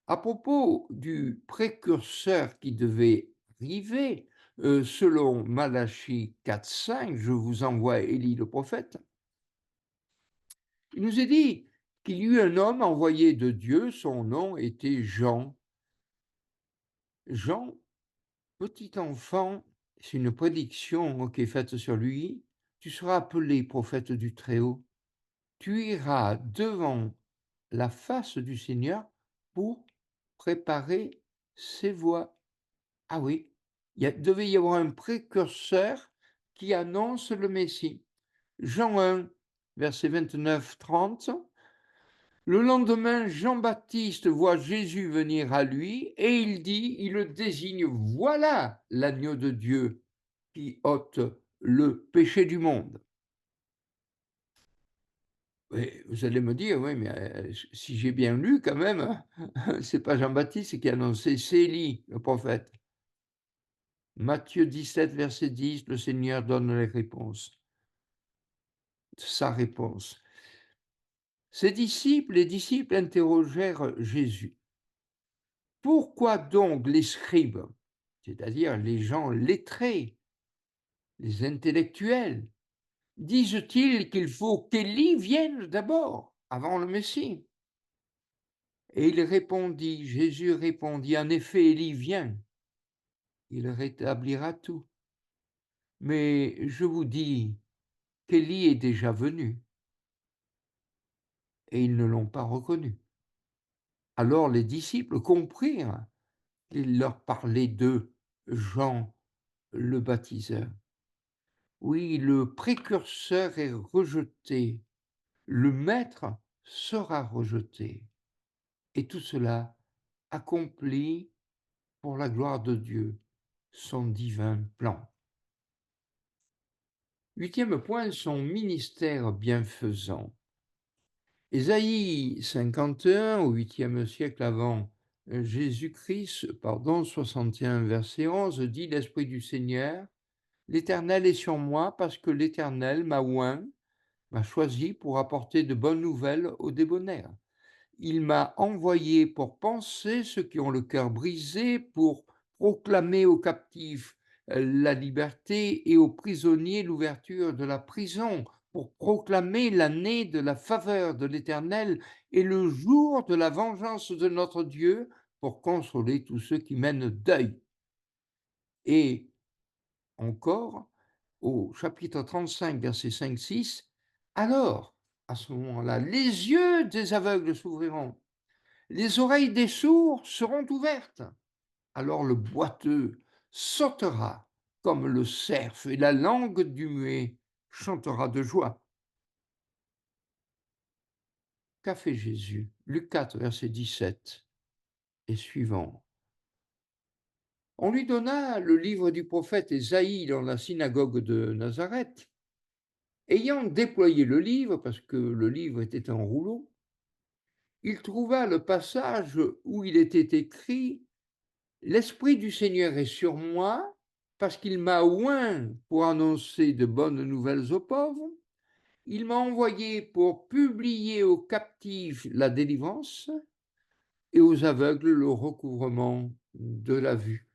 à propos du précurseur qui devait arriver, selon Malachie 4,5, je vous envoie Élie le prophète, il nous est dit qu'il y eut un homme envoyé de Dieu, son nom était Jean. Jean, petit enfant, c'est une prédiction qui est faite sur lui, tu seras appelé prophète du Très-Haut, tu iras devant la face du Seigneur pour préparer ses voies. Ah oui, devait y avoir un précurseur qui annonce le Messie. Jean 1, verset 29-30. Le lendemain, Jean-Baptiste voit Jésus venir à lui et il dit, il le désigne, voilà l'agneau de Dieu qui ôte le péché du monde. Et vous allez me dire, oui, mais si j'ai bien lu quand même, c'est pas Jean-Baptiste qui a annoncé, c'est Élie, le prophète. Matthieu 17, verset 10, le Seigneur donne les réponses, sa réponse. Les disciples interrogèrent Jésus. Pourquoi donc les scribes, c'est-à-dire les gens lettrés, les intellectuels, disent-ils qu'il faut qu'Élie vienne d'abord, avant le Messie? Et Jésus répondit, en effet, Élie vient, il rétablira tout. Mais je vous dis qu'Élie est déjà venu, et ils ne l'ont pas reconnu. Alors les disciples comprirent qu'il leur parlait de Jean le baptiseur. Oui, le précurseur est rejeté, le maître sera rejeté. Et tout cela accompli pour la gloire de Dieu, son divin plan. Huitième point, son ministère bienfaisant. Ésaïe 51, au 8e siècle avant Jésus-Christ, 61, verset 11, dit l'Esprit du Seigneur, l'Éternel est sur moi parce que l'Éternel m'a oint, m'a choisi pour apporter de bonnes nouvelles aux débonnaires. Il m'a envoyé pour panser ceux qui ont le cœur brisé, pour proclamer aux captifs la liberté et aux prisonniers l'ouverture de la prison, pour proclamer l'année de la faveur de l'Éternel et le jour de la vengeance de notre Dieu, pour consoler tous ceux qui mènent deuil. Et encore, au chapitre 35, versets 5-6, alors, à ce moment-là, les yeux des aveugles s'ouvriront, les oreilles des sourds seront ouvertes. Alors le boiteux sautera comme le cerf et la langue du muet chantera de joie. Qu'a fait Jésus? Luc 4, verset 17 et suivant. On lui donna le livre du prophète Ésaïe dans la synagogue de Nazareth. Ayant déployé le livre, parce que le livre était en rouleau, il trouva le passage où il était écrit L'Esprit du Seigneur est sur moi, parce qu'il m'a oint pour annoncer de bonnes nouvelles aux pauvres. Il m'a envoyé pour publier aux captifs la délivrance et aux aveugles le recouvrement de la vue,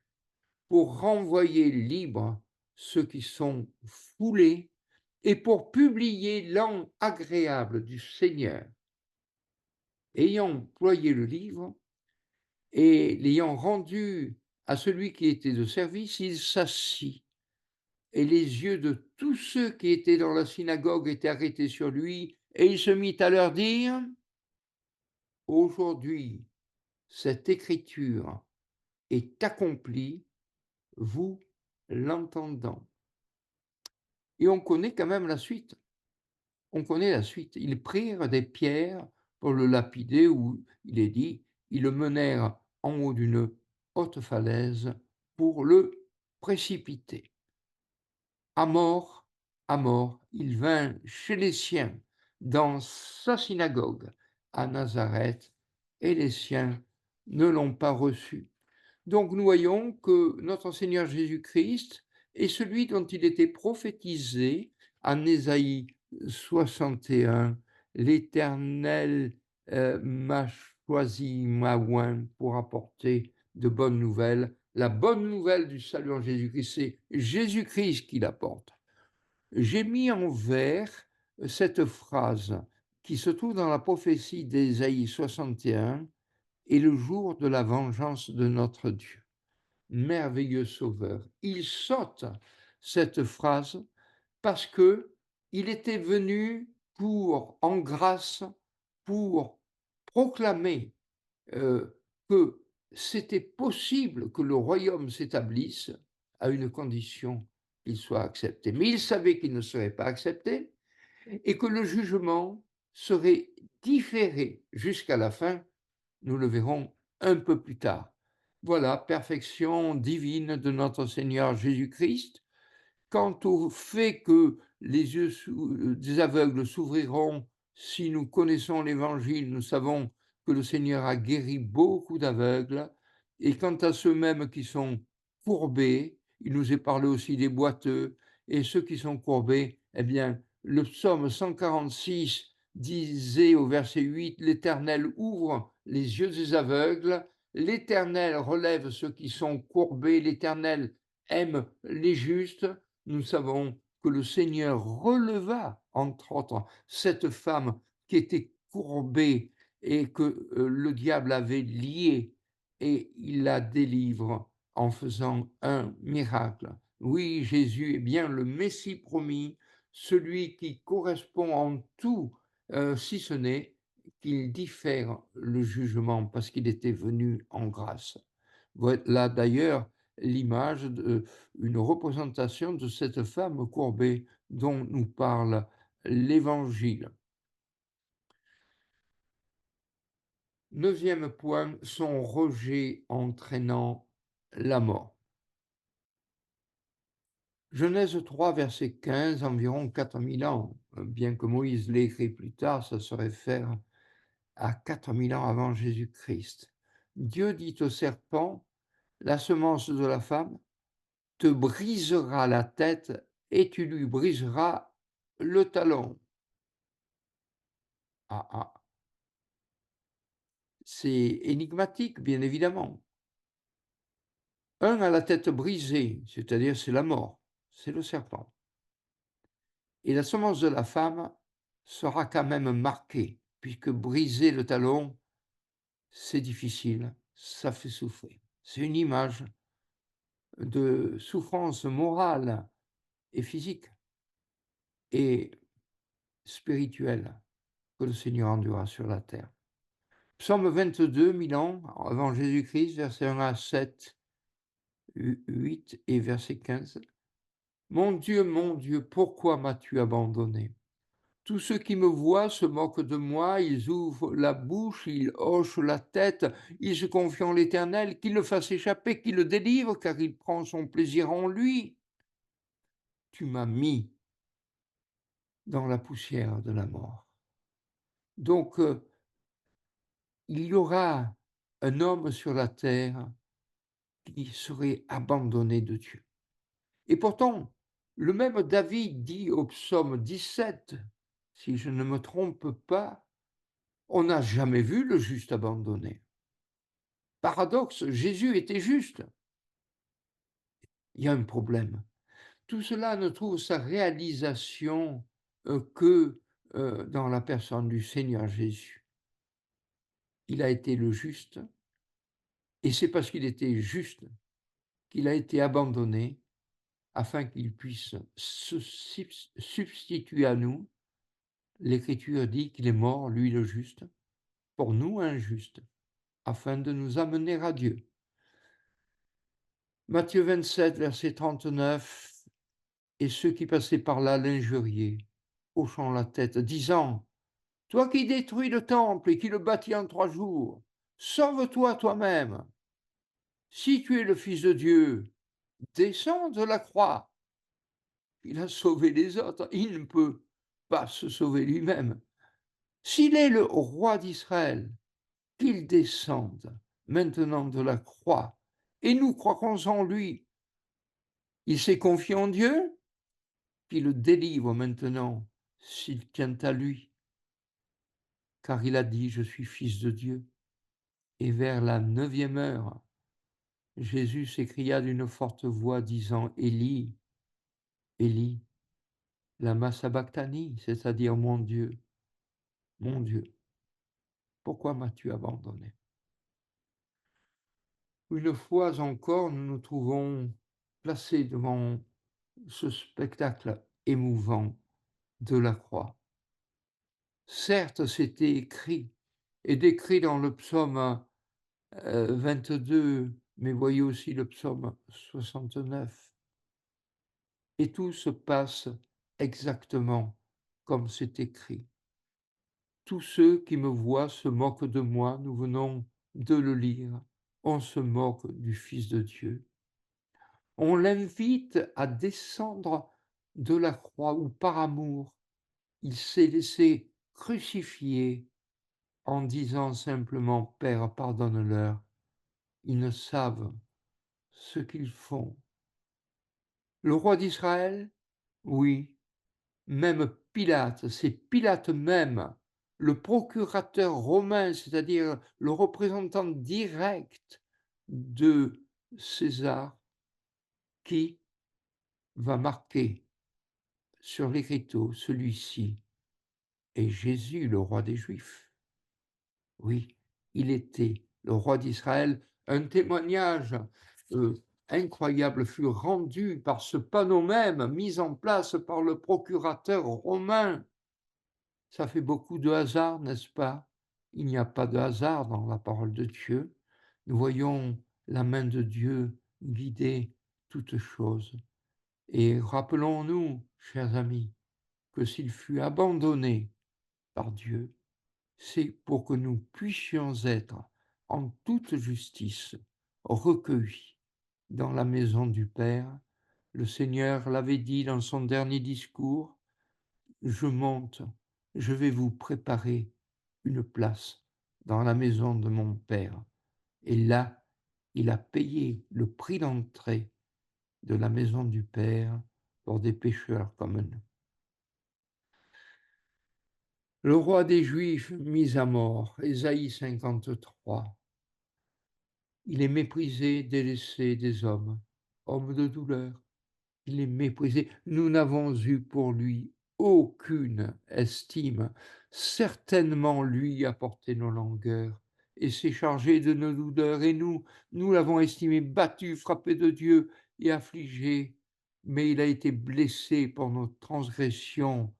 pour renvoyer libres ceux qui sont foulés et pour publier l'an agréable du Seigneur. Ayant ployé le livre et l'ayant rendu à celui qui était de service, il s'assit, et les yeux de tous ceux qui étaient dans la synagogue étaient arrêtés sur lui, et il se mit à leur dire: Aujourd'hui, cette écriture est accomplie, vous l'entendant. Et on connaît quand même la suite. On connaît la suite. Ils prirent des pierres pour le lapider, où il est dit, ils le menèrent en haut d'une haute falaise pour le précipiter. À mort, à mort, il vint chez les siens, dans sa synagogue, à Nazareth, et les siens ne l'ont pas reçu. Donc nous voyons que notre Seigneur Jésus-Christ est celui dont il était prophétisé en Ésaïe 61. L'Éternel m'a choisi, m'a oint pour apporter de bonnes nouvelles. La bonne nouvelle du salut en Jésus-Christ, c'est Jésus-Christ qui l'apporte. J'ai mis en vers cette phrase qui se trouve dans la prophétie d'Ésaïe 61, et le jour de la vengeance de notre Dieu, merveilleux sauveur. Il saute cette phrase parce que il était venu pour, en grâce, pour proclamer que c'était possible que le royaume s'établisse à une condition qu'il soit accepté. Mais il savait qu'il ne serait pas accepté et que le jugement serait différé jusqu'à la fin. Nous le verrons un peu plus tard. Voilà, perfection divine de notre Seigneur Jésus-Christ. Quant au fait que les yeux des aveugles s'ouvriront, si nous connaissons l'Évangile, nous savons que le Seigneur a guéri beaucoup d'aveugles. Et quant à ceux-mêmes qui sont courbés, il nous est parlé aussi des boiteux, et ceux qui sont courbés, eh bien, le psaume 146 disait au verset 8, l'Éternel ouvre les yeux des aveugles, l'Éternel relève ceux qui sont courbés, l'Éternel aime les justes. Nous savons que le Seigneur releva, entre autres, cette femme qui était courbée et que le diable avait liée, et il la délivre en faisant un miracle. Oui, Jésus est bien le Messie promis, celui qui correspond en tout, si ce n'est qu'il diffère le jugement parce qu'il était venu en grâce. Voilà d'ailleurs l'image, une représentation de cette femme courbée dont nous parle l'Évangile. Neuvième point, son rejet entraînant la mort. Genèse 3, verset 15, environ 4000 ans, bien que Moïse l'ait écrit plus tard, ça se réfère à 4000 ans avant Jésus-Christ. Dieu dit au serpent, la semence de la femme te brisera la tête et tu lui briseras le talon. Ah, ah, c'est énigmatique, bien évidemment. Un a la tête brisée, c'est-à-dire c'est la mort, c'est le serpent. Et la semence de la femme sera quand même marquée, puisque briser le talon, c'est difficile, ça fait souffrir. C'est une image de souffrance morale et physique et spirituelle que le Seigneur endura sur la terre. Psaume 22, 1000 ans avant Jésus-Christ, versets 1 à 7, 8 et verset 15. Mon Dieu, pourquoi m'as-tu abandonné? Tous ceux qui me voient se moquent de moi, ils ouvrent la bouche, ils hochent la tête, ils se confient en l'Éternel, qu'il le fasse échapper, qu'il le délivre, car il prend son plaisir en lui. Tu m'as mis dans la poussière de la mort. Donc, il y aura un homme sur la terre qui serait abandonné de Dieu. Et pourtant, le même David dit au psaume 17, si je ne me trompe pas, on n'a jamais vu le juste abandonné. Paradoxe, Jésus était juste. Il y a un problème. Tout cela ne trouve sa réalisation que dans la personne du Seigneur Jésus. Il a été le juste, et c'est parce qu'il était juste qu'il a été abandonné afin qu'il puisse se substituer à nous. L'Écriture dit qu'il est mort, lui le juste, pour nous injustes, afin de nous amener à Dieu. Matthieu 27, verset 39, et ceux qui passaient par là l'injuriaient, hochant la tête, disant: toi qui détruis le temple et qui le bâtis en 3 jours, sauve-toi toi-même. Si tu es le Fils de Dieu, descends de la croix. Il a sauvé les autres, il ne peut pas se sauver lui-même. S'il est le roi d'Israël, qu'il descende maintenant de la croix, et nous croirons en lui. Il s'est confié en Dieu, qu'il le délivre maintenant, s'il tient à lui, car il a dit: je suis fils de Dieu. Et vers la 9e heure, Jésus s'écria d'une forte voix, disant: Élie, Élie, lama sabachthani, c'est-à-dire mon Dieu, pourquoi m'as-tu abandonné? Une fois encore, nous nous trouvons placés devant ce spectacle émouvant de la croix. Certes, c'était écrit et décrit dans le psaume 22, mais voyez aussi le psaume 69. Et tout se passe exactement comme c'est écrit. Tous ceux qui me voient se moquent de moi, nous venons de le lire. On se moque du Fils de Dieu. On l'invite à descendre de la croix où par amour, il s'est laissé crucifier en disant simplement: Père, pardonne-leur, ils ne savent ce qu'ils font. Le roi d'Israël, oui, même Pilate, c'est Pilate même, le procurateur romain, c'est-à-dire le représentant direct de César, qui va marquer sur l'écriteau: celui-ci est Jésus, le roi des Juifs. Oui, il était le roi d'Israël. Un témoignage incroyable fut rendu par ce panneau même, mis en place par le procurateur romain. Ça fait beaucoup de hasard, n'est-ce pas? Il n'y a pas de hasard dans la parole de Dieu. Nous voyons la main de Dieu guider toutes choses. Et rappelons-nous, chers amis, que s'il fut abandonné par Dieu, c'est pour que nous puissions être en toute justice recueillis dans la maison du Père. Le Seigneur l'avait dit dans son dernier discours: je monte, je vais vous préparer une place dans la maison de mon Père. Et là, il a payé le prix d'entrée de la maison du Père pour des pécheurs comme nous. Le roi des Juifs mis à mort, Ésaïe 53. Il est méprisé, délaissé des hommes, homme de douleur. Il est méprisé. Nous n'avons eu pour lui aucune estime. Certainement, lui a porté nos langueurs et s'est chargé de nos douleurs. Et nous l'avons estimé battu, frappé de Dieu et affligé. Mais il a été blessé pour nos transgressions.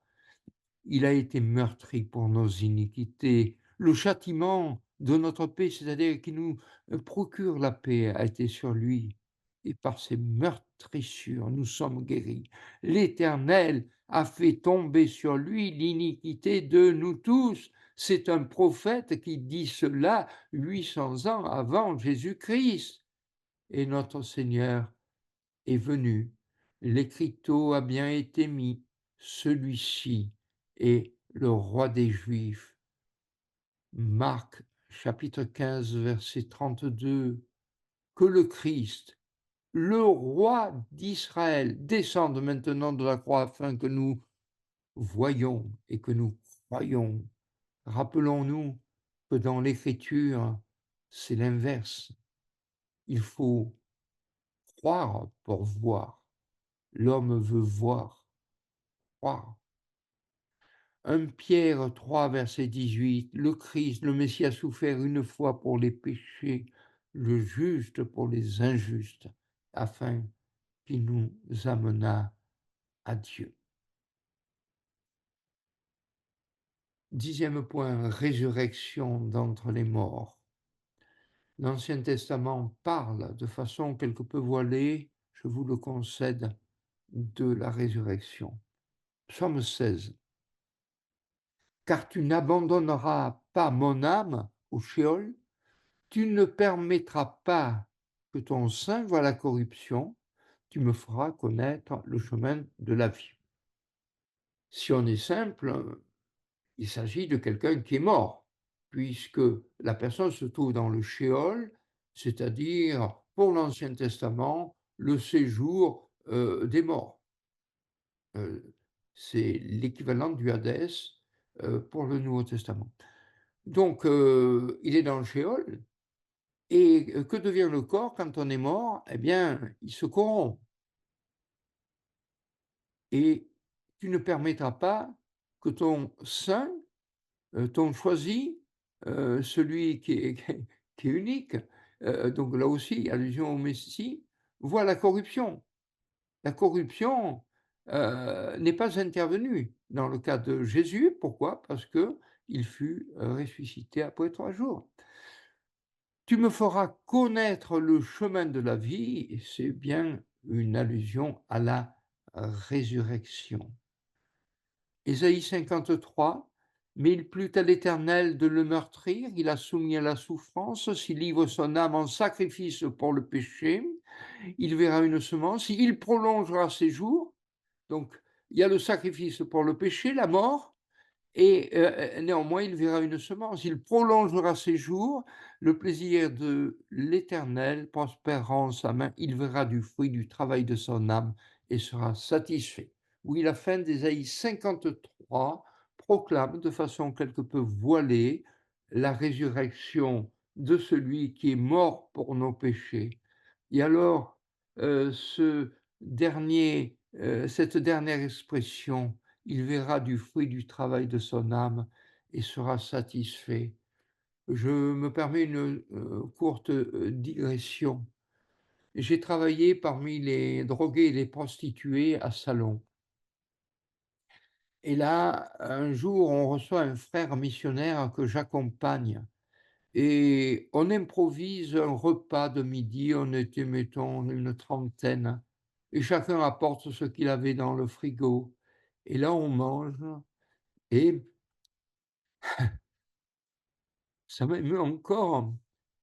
Il a été meurtri pour nos iniquités. Le châtiment de notre paix, c'est-à-dire qui nous procure la paix, a été sur lui. Et par ses meurtrissures, nous sommes guéris. L'Éternel a fait tomber sur lui l'iniquité de nous tous. C'est un prophète qui dit cela 800 ans avant Jésus-Christ. Et notre Seigneur est venu. L'écriteau a bien été mis. Celui-ci est le roi des Juifs. Marc chapitre 15, verset 32. que le Christ, le roi d'Israël, descende maintenant de la croix afin que nous voyons et que nous croyons. Rappelons-nous que dans l'Écriture, c'est l'inverse. Il faut croire pour voir. L'homme veut voir, croire. 1 Pierre 3, verset 18, le Christ, le Messie a souffert une fois pour les péchés, le juste pour les injustes, afin qu'il nous amenât à Dieu. 10e point, résurrection d'entre les morts. L'Ancien Testament parle de façon quelque peu voilée, je vous le concède, de la résurrection. Psaume 16. Car tu n'abandonneras pas mon âme au Sheol, tu ne permettras pas que ton sein voie la corruption, tu me feras connaître le chemin de la vie. Si on est simple, il s'agit de quelqu'un qui est mort, puisque la personne se trouve dans le Sheol, c'est-à-dire, pour l'Ancien Testament, le séjour des morts. C'est l'équivalent du Hadès pour le Nouveau Testament. Donc, il est dans le Sheol, et que devient le corps quand on est mort? Eh bien, il se corrompt. Et tu ne permettras pas que ton saint, ton choisi, celui qui est unique, donc là aussi, allusion au Messie, voit la corruption. La corruption, n'est pas intervenue dans le cas de Jésus. Pourquoi? Parce qu'il fut, ressuscité après 3 jours. Tu me feras connaître le chemin de la vie, et c'est bien une allusion à la résurrection. Ésaïe 53, mais il plut à l'Éternel de le meurtrir, il a soumis à la souffrance, s'il livre son âme en sacrifice pour le péché, il verra une semence, il prolongera ses jours. Donc, il y a le sacrifice pour le péché, la mort, et néanmoins, il verra une semence. Il prolongera ses jours, le plaisir de l'Éternel prospérera en sa main. Il verra du fruit du travail de son âme et sera satisfait. Oui, la fin d'Ésaïe 53 proclame de façon quelque peu voilée la résurrection de celui qui est mort pour nos péchés. Et alors, cette dernière expression, il verra du fruit du travail de son âme et sera satisfait. Je me permets une courte digression. J'ai travaillé parmi les drogués et les prostituées à Salon. Et là, un jour, on reçoit un frère missionnaire que j'accompagne et on improvise un repas de midi. On était, mettons, une trentaine et chacun apporte ce qu'il avait dans le frigo. Et là, on mange et ça m'émeut encore.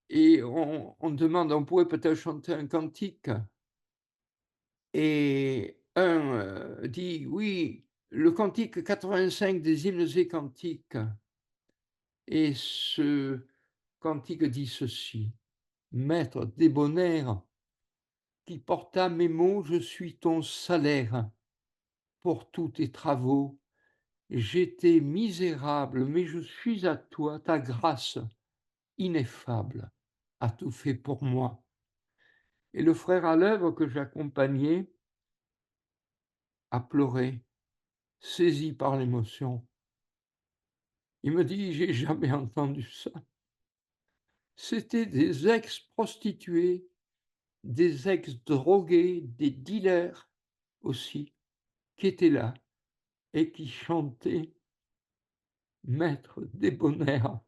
Et on demande, on pourrait peut-être chanter un cantique. Et un dit: «Oui, le cantique 85 des hymnes et cantiques». Et ce cantique dit ceci: «Maître débonnaire, qui porta mes maux, je suis ton salaire. Pour tous tes travaux, j'étais misérable, mais je suis à toi, ta grâce ineffable a tout fait pour moi». Et le frère à l'œuvre que j'accompagnais a pleuré, saisi par l'émotion. Il me dit: «J'ai jamais entendu ça». C'était des ex-prostituées, des ex-drogués, des dealers aussi, qui étaient là et qui chantaient: «Maître débonnaire,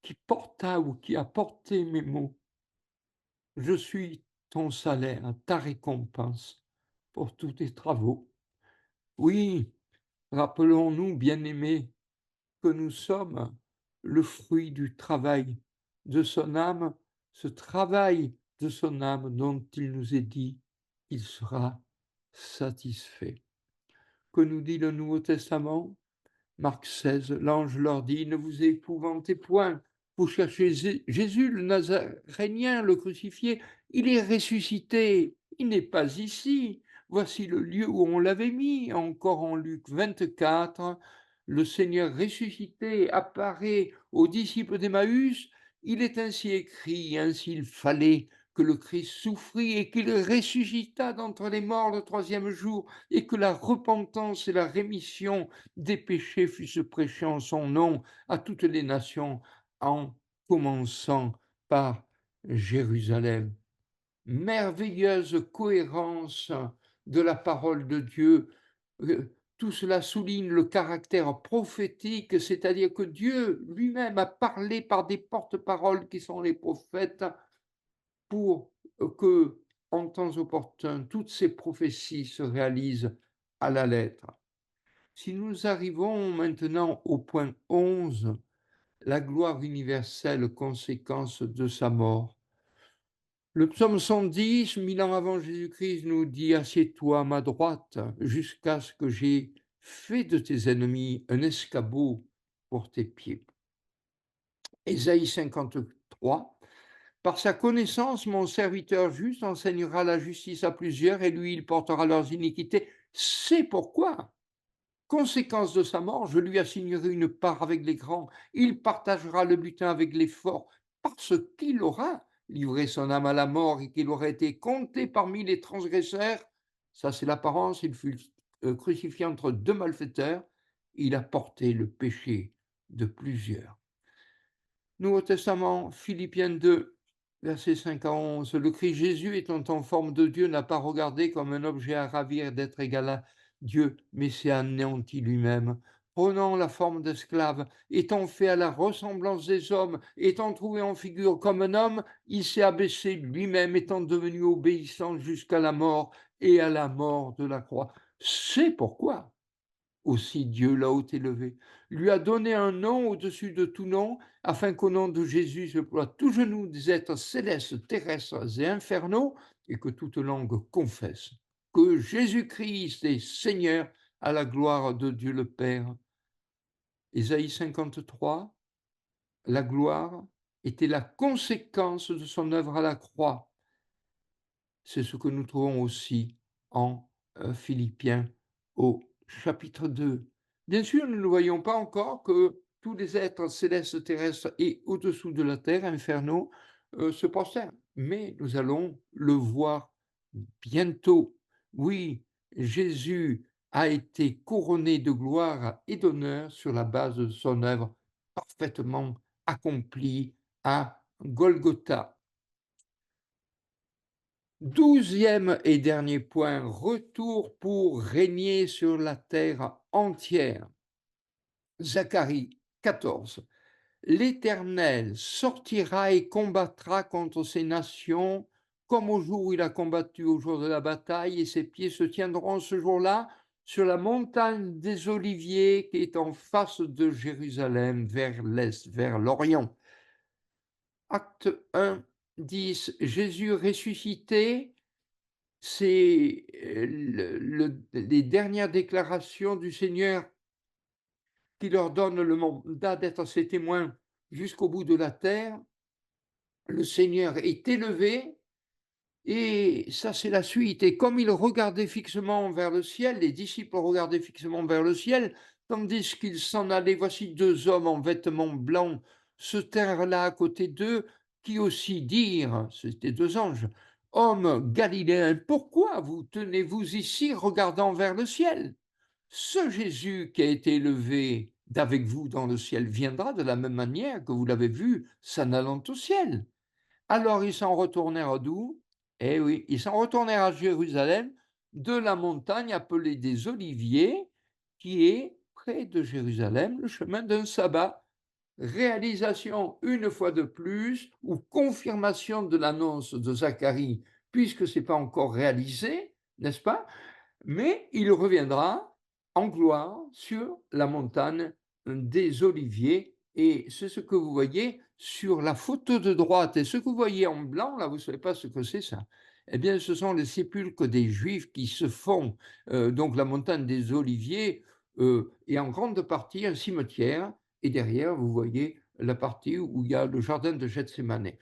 qui porta ou qui a porté mes maux, je suis ton salaire, ta récompense pour tous tes travaux». Oui, rappelons-nous, bien-aimés, que nous sommes le fruit du travail de son âme, ce travail de son âme dont il nous est dit qu'il sera satisfait. Que nous dit le Nouveau Testament? Marc 16, l'ange leur dit: «Ne vous épouvantez point, Vous cherchez Jésus, le Nazarénien, le crucifié, il est ressuscité, il n'est pas ici. Voici le lieu où on l'avait mis. Encore en Luc 24, le Seigneur ressuscité apparaît aux disciples d'Emmaüs. Il est ainsi écrit, ainsi il fallait que le Christ souffrit et qu'il ressuscita d'entre les morts le troisième jour, et que la repentance et la rémission des péchés fussent prêchées en son nom à toutes les nations, en commençant par Jérusalem. Merveilleuse cohérence de la parole de Dieu. Tout cela souligne le caractère prophétique, c'est-à-dire que Dieu lui-même a parlé par des porte-paroles qui sont les prophètes pour que, en temps opportun, toutes ces prophéties se réalisent à la lettre. Si nous arrivons maintenant au point 11, la gloire universelle, conséquence de sa mort. Le psaume 110, 1000 ans avant Jésus-Christ, nous dit: Assieds-toi à ma droite, jusqu'à ce que j'ai fait de tes ennemis un escabeau pour tes pieds. Ésaïe 53, par sa connaissance, mon serviteur juste enseignera la justice à plusieurs, et lui, il portera leurs iniquités. C'est pourquoi, conséquence de sa mort, je lui assignerai une part avec les grands. Il partagera le butin avec les forts, parce qu'il aura livré son âme à la mort et qu'il aura été compté parmi les transgresseurs. Ça, c'est l'apparence. Il fut crucifié entre deux malfaiteurs. Il a porté le péché de plusieurs. Nouveau Testament, Philippiens 2, versets 5 à 11. Le Christ Jésus, étant en forme de Dieu, n'a pas regardé comme un objet à ravir d'être égal à Dieu, mais s'est anéanti lui-même, prenant la forme d'esclave, étant fait à la ressemblance des hommes, étant trouvé en figure comme un homme, il s'est abaissé lui-même, étant devenu obéissant jusqu'à la mort et à la mort de la croix. C'est pourquoi aussi Dieu l'a haut élevé, lui a donné un nom au-dessus de tout nom, afin qu'au nom de Jésus se ploie tout genou des êtres célestes, terrestres et infernaux, et que toute langue confesse que Jésus-Christ est Seigneur, à la gloire de Dieu le Père. Ésaïe 53, la gloire était la conséquence de son œuvre à la croix. C'est ce que nous trouvons aussi en Philippiens au chapitre 2. Bien sûr, nous ne voyons pas encore que tous les êtres célestes, terrestres et au-dessous de la terre, infernaux, se prosternent. Mais nous allons le voir bientôt. Oui, Jésus a été couronné de gloire et d'honneur sur la base de son œuvre parfaitement accomplie à Golgotha. 12e et dernier point, retour pour régner sur la terre entière. Zacharie 14. L'Éternel sortira et combattra contre ces nations, comme au jour où il a combattu au jour de la bataille, et ses pieds se tiendront ce jour-là sur la montagne des Oliviers qui est en face de Jérusalem, vers l'est, vers l'Orient. Acte 1, 10. Jésus ressuscité, c'est les dernières déclarations du Seigneur qui leur donne le mandat d'être ses témoins jusqu'au bout de la terre. Le Seigneur est élevé et ça c'est la suite. Et comme il regardait fixement vers le ciel, les disciples regardaient fixement vers le ciel, tandis qu'ils s'en allaient, voici deux hommes en vêtements blancs se tinrent là à côté d'eux, qui aussi dirent, c'était deux anges: Hommes galiléens, pourquoi vous tenez-vous ici regardant vers le ciel? Ce Jésus qui a été élevé d'avec vous dans le ciel viendra de la même manière que vous l'avez vu s'en allant au ciel. Alors ils s'en retournèrent d'où? Eh oui, ils s'en retournèrent à Jérusalem, de la montagne appelée des Oliviers, qui est près de Jérusalem, le chemin d'un sabbat. Réalisation une fois de plus, ou confirmation de l'annonce de Zacharie, puisque ce n'est pas encore réalisé, n'est-ce pas? Mais il reviendra en gloire sur la montagne des Oliviers, et c'est ce que vous voyez sur la photo de droite. Et ce que vous voyez en blanc, là, vous ne savez pas ce que c'est ça. Eh bien, ce sont les sépulcres des Juifs qui se font. Donc, la montagne des Oliviers est en grande partie un cimetière, et derrière, vous voyez la partie où il y a le jardin de Gethsémane.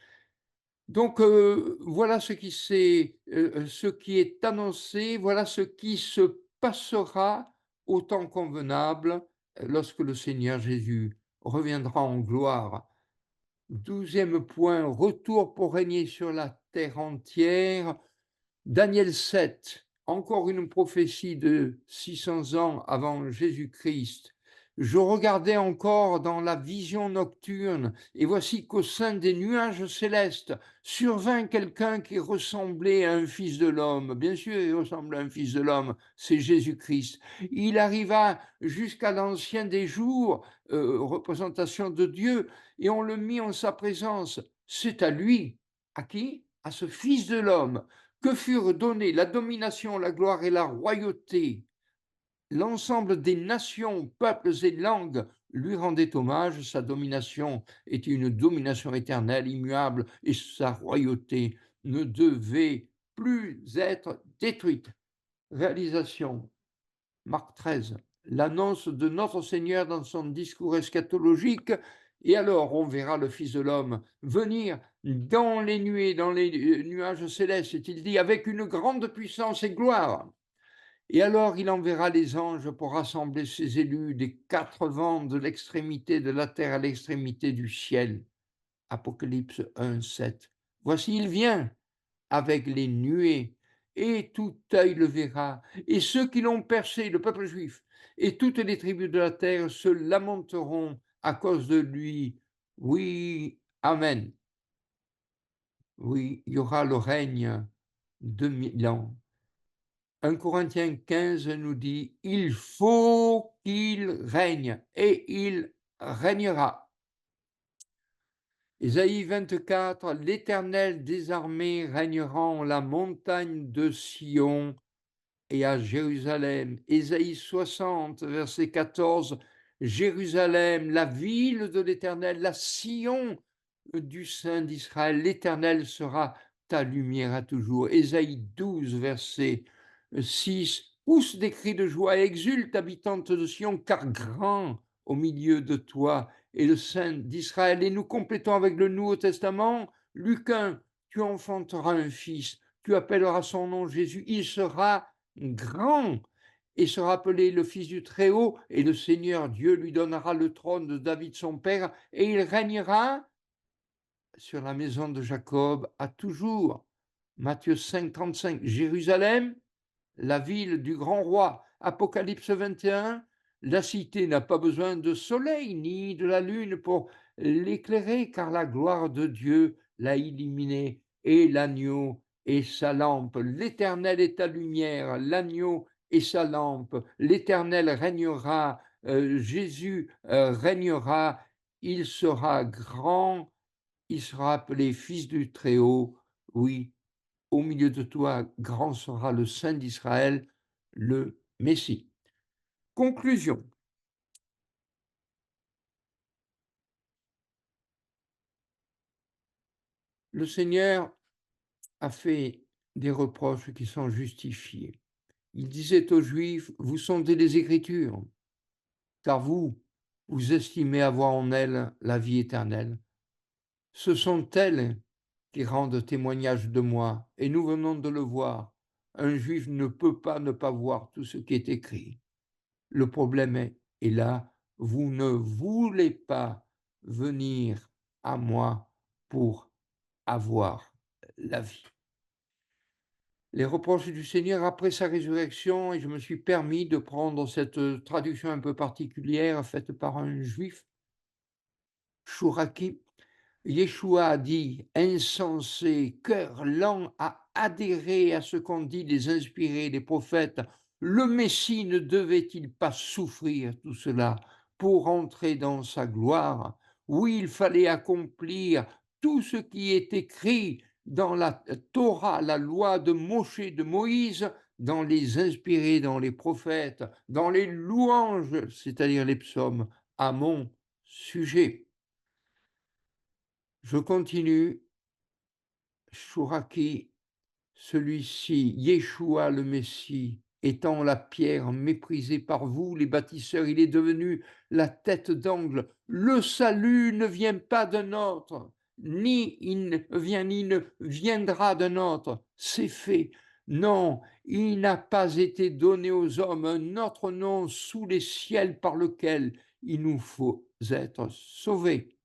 Donc, voilà ce qui est annoncé, voilà ce qui se passera au temps convenable, lorsque le Seigneur Jésus reviendra en gloire. 12e point, retour pour régner sur la terre entière. Daniel 7, encore une prophétie de 600 ans avant Jésus-Christ. Je regardais encore dans la vision nocturne, et voici qu'au sein des nuages célestes survint quelqu'un qui ressemblait à un fils de l'homme. Bien sûr, il ressemble à un fils de l'homme, c'est Jésus-Christ. Il arriva jusqu'à l'ancien des jours, représentation de Dieu, et on le mit en sa présence. C'est à lui, à qui? À ce fils de l'homme que furent données la domination, la gloire et la royauté. L'ensemble des nations, peuples et langues lui rendaient hommage. Sa domination était une domination éternelle, immuable, et sa royauté ne devait plus être détruite. Réalisation, Marc 13, l'annonce de notre Seigneur dans son discours eschatologique. Et alors on verra le Fils de l'homme venir dans les nuées, dans les nuages célestes, est-il dit, avec une grande puissance et gloire. Et alors il enverra les anges pour rassembler ses élus des quatre vents, de l'extrémité de la terre à l'extrémité du ciel. Apocalypse 1, 7. Voici, il vient avec les nuées, et tout œil le verra, et ceux qui l'ont percé, le peuple juif, et toutes les tribus de la terre se lamenteront à cause de lui. Oui, Amen. Oui, il y aura le règne de 1000 ans. 1 Corinthiens 15 nous dit, il faut qu'il règne, et il régnera. Ésaïe 24, l'Éternel des armées régnera en la montagne de Sion et à Jérusalem. Ésaïe 60, verset 14, Jérusalem, la ville de l'Éternel, la Sion du Saint d'Israël, l'Éternel sera ta lumière à toujours. Ésaïe 12, verset 6, pousse des cris de joie et exulte, habitante de Sion, car grand au milieu de toi est le Saint d'Israël. Et nous complétons avec le Nouveau Testament, Luc 1, tu enfanteras un fils, tu appelleras son nom Jésus, il sera grand et sera appelé le Fils du Très-Haut, et le Seigneur Dieu lui donnera le trône de David son père, et il régnera sur la maison de Jacob à toujours. Matthieu 5, 35. Jérusalem, la ville du grand roi. Apocalypse 21, la cité n'a pas besoin de soleil ni de la lune pour l'éclairer, car la gloire de Dieu l'a illuminée, et l'agneau est sa lampe. L'Éternel est ta lumière, l'agneau est sa lampe. L'Éternel régnera, Jésus régnera, il sera grand, il sera appelé Fils du Très-Haut. Oui, au milieu de toi, grand sera le Saint d'Israël, le Messie. Conclusion. Le Seigneur a fait des reproches qui sont justifiés. Il disait aux Juifs, vous sondez les Écritures, car vous estimez avoir en elles la vie éternelle. Ce sont elles qui rendent témoignage de moi, et nous venons de le voir. Un Juif ne peut pas ne pas voir tout ce qui est écrit. Le problème est là, vous ne voulez pas venir à moi pour avoir la vie. Les reproches du Seigneur après sa résurrection, et je me suis permis de prendre cette traduction un peu particulière faite par un juif, Chouraki. Yeshua a dit, insensé, cœur lent à adhérer à ce qu'ont dit les inspirés, les prophètes, le Messie ne devait-il pas souffrir tout cela pour entrer dans sa gloire? Oui, il fallait accomplir tout ce qui est écrit dans la Torah, la loi de Moshe, de Moïse, dans les inspirés, dans les prophètes, dans les louanges, c'est-à-dire les psaumes, à mon sujet. Je continue, Chouraki, celui-ci, Yeshua le Messie, Étant la pierre méprisée par vous, les bâtisseurs, il est devenu la tête d'angle. Le salut ne vient pas d'un autre, ni il ne vient ni ne viendra d'un autre. C'est fait. Non, il n'a pas été donné aux hommes un autre nom sous les ciels par lequel il nous faut être sauvés.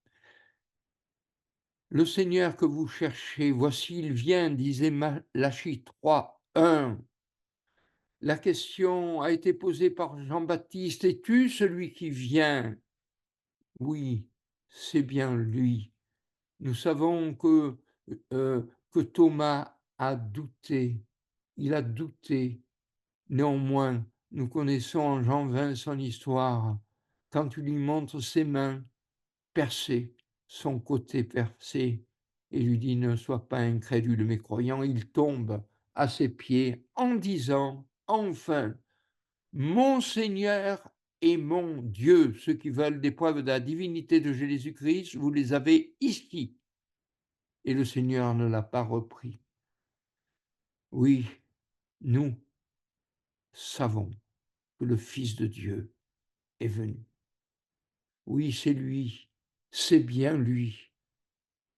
Le Seigneur que vous cherchez, voici, il vient, disait Malachie 3:1. La question a été posée par Jean-Baptiste, es-tu celui qui vient? Oui, c'est bien lui. Nous savons que Thomas a douté. Il a douté. Néanmoins, nous connaissons en Jean 20 son histoire. Quand tu lui montres ses mains percées, son côté percé, et lui dit ne sois pas incrédule mais croyant, il tombe à ses pieds en disant enfin mon Seigneur et mon Dieu. Ceux qui veulent des preuves de la divinité de Jésus-Christ, vous les avez ici. Et le Seigneur ne l'a pas repris. Oui, nous savons que le Fils de Dieu est venu. Oui, c'est lui, c'est bien lui.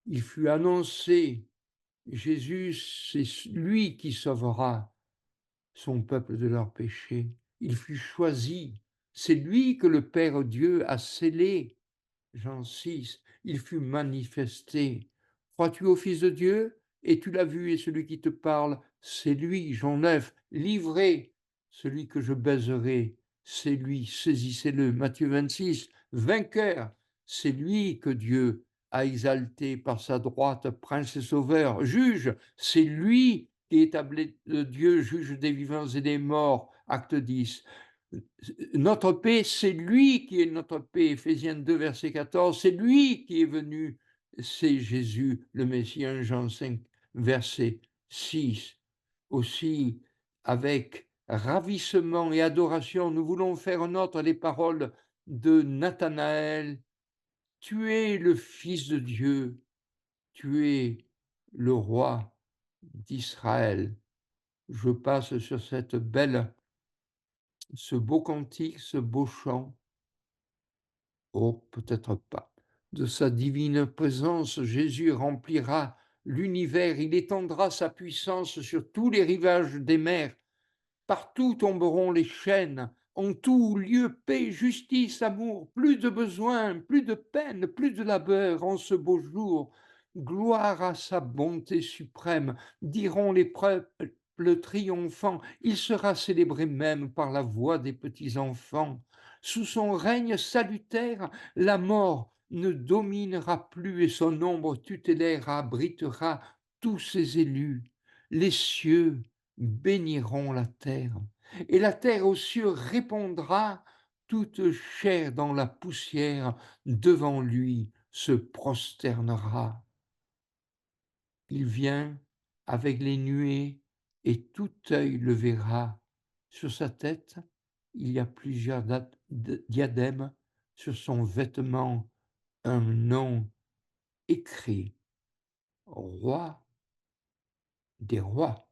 Il fut annoncé, Jésus, c'est lui qui sauvera son peuple de leurs péchés. Il fut choisi, c'est lui que le Père Dieu a scellé. Jean 6, il fut manifesté. Crois-tu au Fils de Dieu? Et tu l'as vu, et celui qui te parle, c'est lui. Jean 9, livré, celui que je baiserai, c'est lui, saisissez-le. Matthieu 26, vainqueur, c'est lui que Dieu a exalté par sa droite, prince et sauveur. Juge, c'est lui qui établit le Dieu, juge des vivants et des morts. Acte 10. Notre paix, c'est lui qui est notre paix. Éphésiens 2, verset 14, c'est lui qui est venu, c'est Jésus, le Messie. 1 Jean 5, verset 6. Aussi, avec ravissement et adoration, nous voulons faire nôtre les paroles de Nathanaël. Tu es le Fils de Dieu, tu es le roi d'Israël. Je passe sur ce beau cantique, ce beau chant. Oh, peut-être pas. De sa divine présence, Jésus remplira l'univers, il étendra sa puissance sur tous les rivages des mers. Partout tomberont les chaînes, en tout lieu paix, justice, amour, plus de besoin, plus de peine, plus de labeur en ce beau jour. Gloire à sa bonté suprême, diront les peuples triomphants, il sera célébré même par la voix des petits-enfants. Sous son règne salutaire, la mort ne dominera plus et son ombre tutélaire abritera tous ses élus. Les cieux béniront la terre, et la terre aux cieux répondra, toute chair dans la poussière devant lui se prosternera. Il vient avec les nuées, et tout œil le verra. Sur sa tête, il y a plusieurs diadèmes, sur son vêtement, un nom écrit, roi des rois.